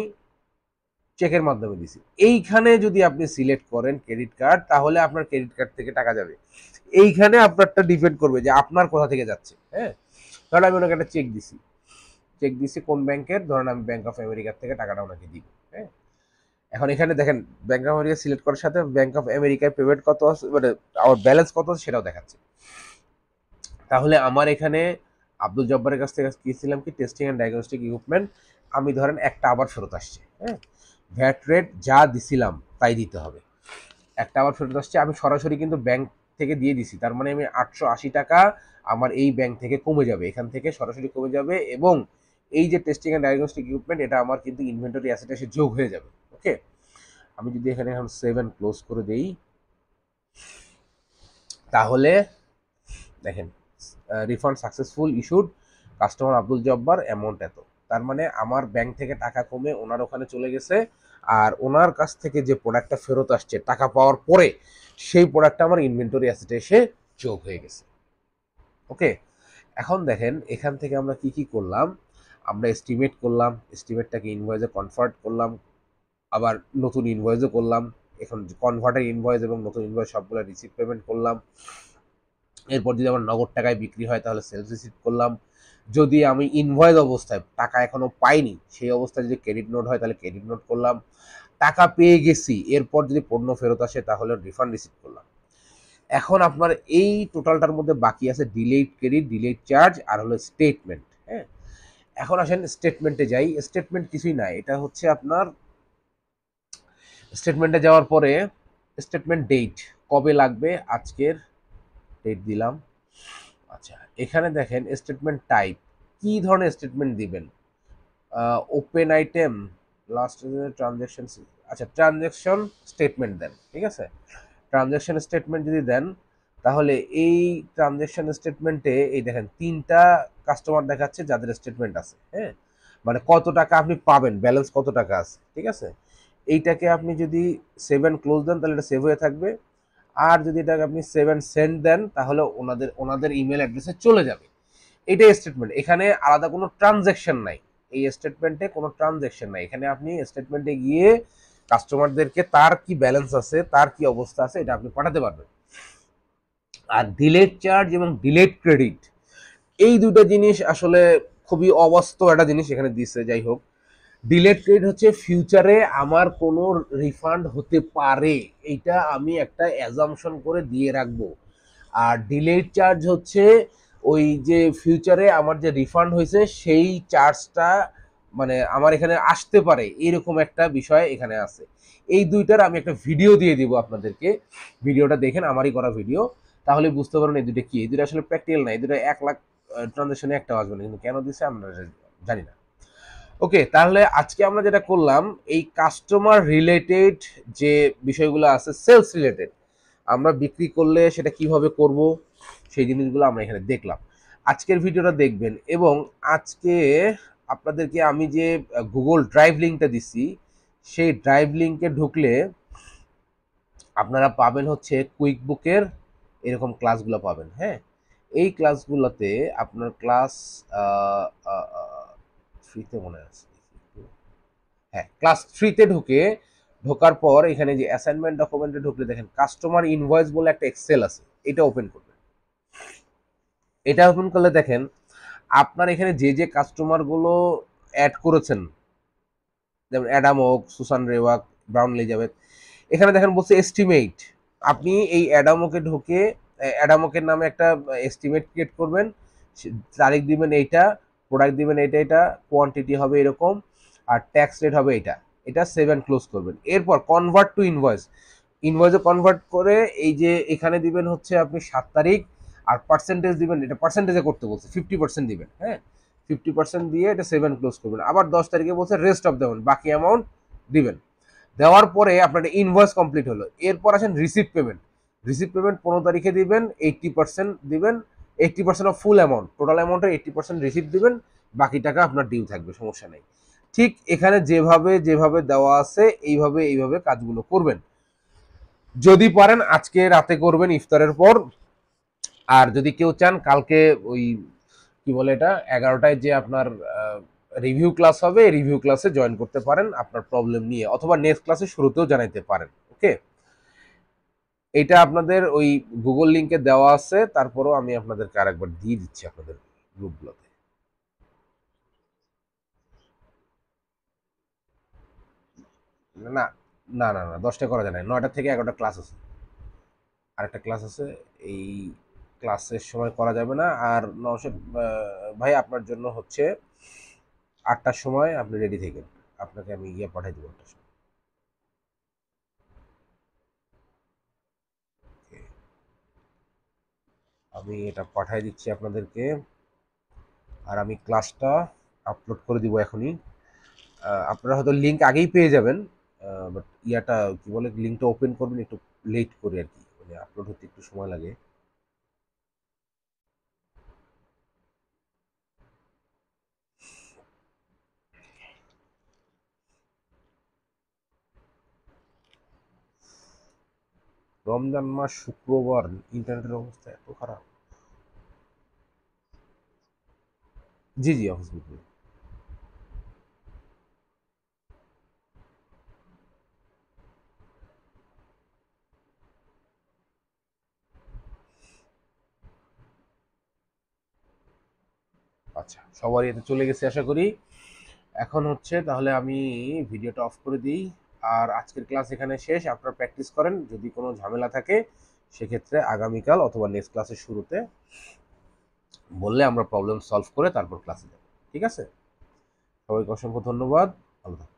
চেকের মাধ্যমে দিছি। এইখানে যদি আপনি সিলেক্ট করেন ক্রেডিট কার্ড, তাহলে আপনার ক্রেডিট কার্ড থেকে টাকা যাবে। এইখানে আপনারটা ডিপেন্ড করবে যে আপনার কোথা থেকে যাচ্ছে, হ্যাঁ। ধরেন আমি ওনাকে একটা চেক দিছি, চেক দিছি কোন ব্যাংকের, ধরেন আমি ব্যাংক অফ আমেরিকার থেকে টাকাটা ওনাকে দিব, হ্যাঁ। এখন এখানে দেখেন ব্যাংক অফ আমেরিকা সিলেক্ট করার সাথে ব্যাংক অফ আমেরিকায় পেমেন্ট কত আছে, মানে আমার ব্যালেন্স কত আছে সেটাও দেখাচ্ছে। তাহলে আমার এখানে আব্দুল জব্বারের কাছ থেকে কিনছিলাম কি টেস্টিং অ্যান্ড ডায়াগনস্টিক ইকুইপমেন্ট, আমি ধরেন একটা আবার ফেরত আসছে, হ্যাঁ, ভ্যাট রেট যা দিছিলাম তাই দিতে হবে, একটা আবার ফেরত আসছে, আমি সরাসরি কিন্তু ব্যাংক থেকে দিয়ে দিছি, তার মানে আমি 880 টাকা আমার এই ব্যাংক থেকে কমে যাবে, এখান থেকে সরাসরি কমে যাবে, এবং এই যে টেস্টিং অ্যান্ড ডায়াগনস্টিক ইকুইপমেন্ট এটা আমার কিন্তু ইনভেন্টরি অ্যাসেটে এসে যোগ হয়ে যাবে। ওকে, আমি যদি এখানে এখন 7 ক্লোজ করে দেই, তাহলে দেখেন refund successful issued customer Abdul Jabbar amount এত, তার মানে আমার ব্যাংক থেকে টাকা কমে ওনার ওখানে চলে গেছে, আর ওনার কাছ থেকে যে প্রোডাক্টটা ফেরত আসছে টাকা পাওয়ার পরে সেই প্রোডাক্টটা আমার ইনভেন্টরি অ্যাসেটে এসে যোগ হয়ে গেছে। ওকে, এখন দেখেন এখান থেকে আমরা কি কি করলাম, আমরা এস্টিমেট করলাম, এস্টিমেটটাকে ইনভয়েসে কনভার্ট করলাম, আবার নতুন ইনভয়েসও করলাম, এখন কনভার্টেড ইনভয়েস এবং নতুন ইনভয়েস সবগুলো রিসিভ পেমেন্ট করলাম, এরপর যদি আমার নগদ টাকায় বিক্রি হয় তাহলে সেলস রিসিভ করলাম, যদি আমি ইনভয়েস অবস্থায় টাকা এখনো পাইনি সেই অবস্থায় যদি ক্রেডিট নোট হয় তাহলে ক্রেডিট নোট করলাম, টাকা পেয়ে গেছি এরপর যদি পণ্য ফেরত আসে তাহলে রিফান্ড রিসিভ করলাম। এখন আপনার এই টোটালটার মধ্যে বাকি আছে ডিলেড ক্রেডিট, ডিলেড চার্জ, আর হলো স্টেটমেন্ট। হ্যাঁ, এখন আসেন স্টেটমেন্টে যাই, স্টেটমেন্ট কিছুই না, এটা হচ্ছে আপনার স্টেটমেন্টে যাওয়ার পরে স্টেটমেন্ট ডেট কবে লাগবে, আজকের ডেট দিলাম। আচ্ছা, এখানে দেখেন স্টেটমেন্ট টাইপ, কি ধরনের স্টেটমেন্ট দিবেন, ওপেন আইটেম, লাস্ট ট্রানজ্যাকশন, আচ্ছা ট্রানজ্যাকশন স্টেটমেন্ট দেন, ঠিক আছে, ট্রানজ্যাকশন স্টেটমেন্ট যদি দেন তাহলে এই ট্রানজ্যাকশন স্টেটমেন্টে এই দেখেন 3টা কাস্টমার দেখাচ্ছে যাদের স্টেটমেন্ট আছে, হ্যাঁ, মানে কত টাকা আপনি পাবেন, ব্যালেন্স কত টাকা আছে, ঠিক আছে, এইটাকে আপনি যদি 7 ক্লোজ দেন তাহলে এটা সেভ হয়ে থাকবে, আর যদি এটাকে আপনি 7 সেন্ড দেন তাহলে ওনাদের ওনাদের ইমেল অ্যাড্রেসে চলে যাবে। এটাই স্টেটমেন্ট, এখানে আলাদা কোনো ট্রানজ্যাকশন নাই, এই স্টেটমেন্টে কোনো ট্রানজ্যাকশন নাই, এখানে আপনি স্টেটমেন্টে গিয়ে কাস্টমারদেরকে তার কি ব্যালেন্স আছে তার কি অবস্থা আছে এটা আপনি পাঠাতে পারবেন। আর ডিলেড চার্জ এবং ডিলেড ক্রেডিট এই দুটো জিনিস আসলে খুবই অবাস্তব একটা জিনিস এখানে দিচ্ছে। যাই হোক, ডিলেড ক্রেডিট হচ্ছে ফিউচারে আমার কোনো রিফান্ড হতে পারে, এইটা আমি একটা অ্যাজাম্পশন করে দিয়ে রাখবো। আর ডিলেড চার্জ হচ্ছে ওই যে ফিউচারে আমার যে রিফান্ড হয়েছে সেই চার্জটা মানে আমার এখানে আসতে পারে, এরকম একটা বিষয় এখানে আছে। এই দুইটার আমি একটা ভিডিও দিয়ে দিব আপনাদেরকে, ভিডিওটা দেখেন, আমারই করা ভিডিও, তাহলে বুঝতে পারবেন এই দুটো কি, এই দুটো আসলে প্র্যাকটিক্যাল না, এই দুটো 1 লাখ ট্রানজাকশনে একটা আসবে না, কিন্তু কেন দিচ্ছে আমরা জানি না। ওকে, তাহলে আজকে আমরা যেটা করলাম এই কাস্টমার রিলেটেড যে বিষয়গুলো আছে, সেলস রিলেটেড, আমরা বিক্রি করলে সেটা কিভাবে করব সেই জিনিসগুলো আমরা এখানে দেখলাম। আজকের ভিডিওটা দেখবেন, এবং আজকে আপনাদেরকে আমি যে গুগল ড্রাইভ লিঙ্কটা দিচ্ছি সেই ড্রাইভ লিঙ্কে ঢুকলে আপনারা পাবেন হচ্ছে কুইক বুকের এরকম ক্লাসগুলো পাবেন। হ্যাঁ, এই ক্লাসগুলোতে আপনার ক্লাস ফ্রিতে মনে আছে, হ্যাঁ ক্লাস 3-তে ঢোকার পর এখানে যে অ্যাসাইনমেন্ট ডকুমেন্টে ঢুকলে দেখেন কাস্টমার ইনভয়েস বলে একটা এক্সেল আছে, এটা ওপেন করবেন। এটা ওপেন করলে দেখেন আপনার এখানে যে যে কাস্টমারগুলো অ্যাড করেছেন, যেমন Adam Oak, Susan Rewak, Brown Elizabeth, এখানে দেখেন বলছে এস্টিমেট, আপনি এই অ্যাডামোকে ঢুকে অ্যাডামোকের নামে একটা এস্টিমেট ক্রিয়েট করবেন, তারিখ দিবেন এইটা, প্রোডাক্ট দিবেন এইটা, এটা কোয়ান্টিটি হবে এরকম, আর ট্যাক্স রেট হবে এটা, এটা 7 ক্লোজ করবেন। এরপর কনভার্ট টু ইনভয়েস, ইনভয়েসে কনভার্ট করে এই যে এখানে দিবেন হচ্ছে আপনি 7 তারিখ, আর পার্সেন্টেজ দিবেন, এটা পার্সেন্টেজে করতে বলছে 50% দিবেন, হ্যাঁ 50% দিয়ে এটা 7 ক্লোজ করবেন। আবার 10 তারিখে বলছে রেস্ট অফ দেবেন, বাকি অ্যামাউন্ট দিবেন। দেওয়ার পরে আপনার ইনভয়েস কমপ্লিট হলো, এরপর আসেন রিসিভ পেমেন্ট, রিসিভ পেমেন্ট 15 তারিখে দিবেন, 80% দিবেন, 80% অফ ফুল অ্যামাউন্ট, টোটাল অ্যামাউন্টের 80% রিসিভ দিবেন, বাকি টাকা আপনার ডিউ থাকবে, সমস্যা নেই। ঠিক এখানে যেভাবে যেভাবে দেওয়া আছে এইভাবে এইভাবে কাজগুলো করবেন, যদি পারেন আজকে রাতে করবেন ইফতারের পর, আর যদি কেউ চান কালকে ওই কি বলে এটা 11টায় যে আপনার রিভিউ ক্লাস হবে, রিভিউ ক্লাসে জয়েন করতে পারেন আপনার প্রবলেম নিয়ে, অথবা নেক্সট ক্লাসে শুরুতেও জানাইতে পারেন। ওকে, এটা আপনাদের ওই গুগল লিঙ্কে দেওয়া আছে, তারপরও আমি আপনাদেরকে আরেকবার দিয়ে দিচ্ছি আপনাদের গ্রুপগুলোতে। না, না না না, 10টায় করা যায় না, 9টা থেকে 11টা ক্লাস আছে, আরেকটা ক্লাস আছে, এই ক্লাসের সময় করা যাবে না। আর নওশাদ ভাই, আপনার জন্য হচ্ছে 8টার সময় আপনি রেডি থাকেন, আপনাকে আমি গিয়ে পাঠাই দেবো 8টার সময়। আমি এটা পাঠাই দিচ্ছি আপনাদেরকে, আর আমি ক্লাসটা আপলোড করে দিব এখনই। আপনারা হয়তো লিঙ্ক আগেই পেয়ে যাবেন, বাট ইয়াটা কি বলে, লিঙ্কটা ওপেন করবেন একটু লেট করে আর কি, মানে আপলোড হতে একটু সময় লাগে। রমজান মাস শুক্রবার, ইন্টারনেটের অবস্থা এত খারাপ। জি জি, অফিস বুকিং। আচ্ছা, সবারই এতে চলে গেছে আশা করি। এখন হচ্ছে তাহলে আমি ভিডিওটা অফ করে দিই, আর আজকের ক্লাস এখানে শেষ। আপনারা প্র্যাকটিস করেন, যদি কোনো ঝামেলা থাকে সেক্ষেত্রে আগামীকাল অথবা নেক্সট ক্লাসের শুরুতে বললে আমরা প্রবলেম সলভ করে তারপর ক্লাসে যাব। ঠিক আছে? সবাইকে অসংখ্য ধন্যবাদ। ভালো থাকবেন।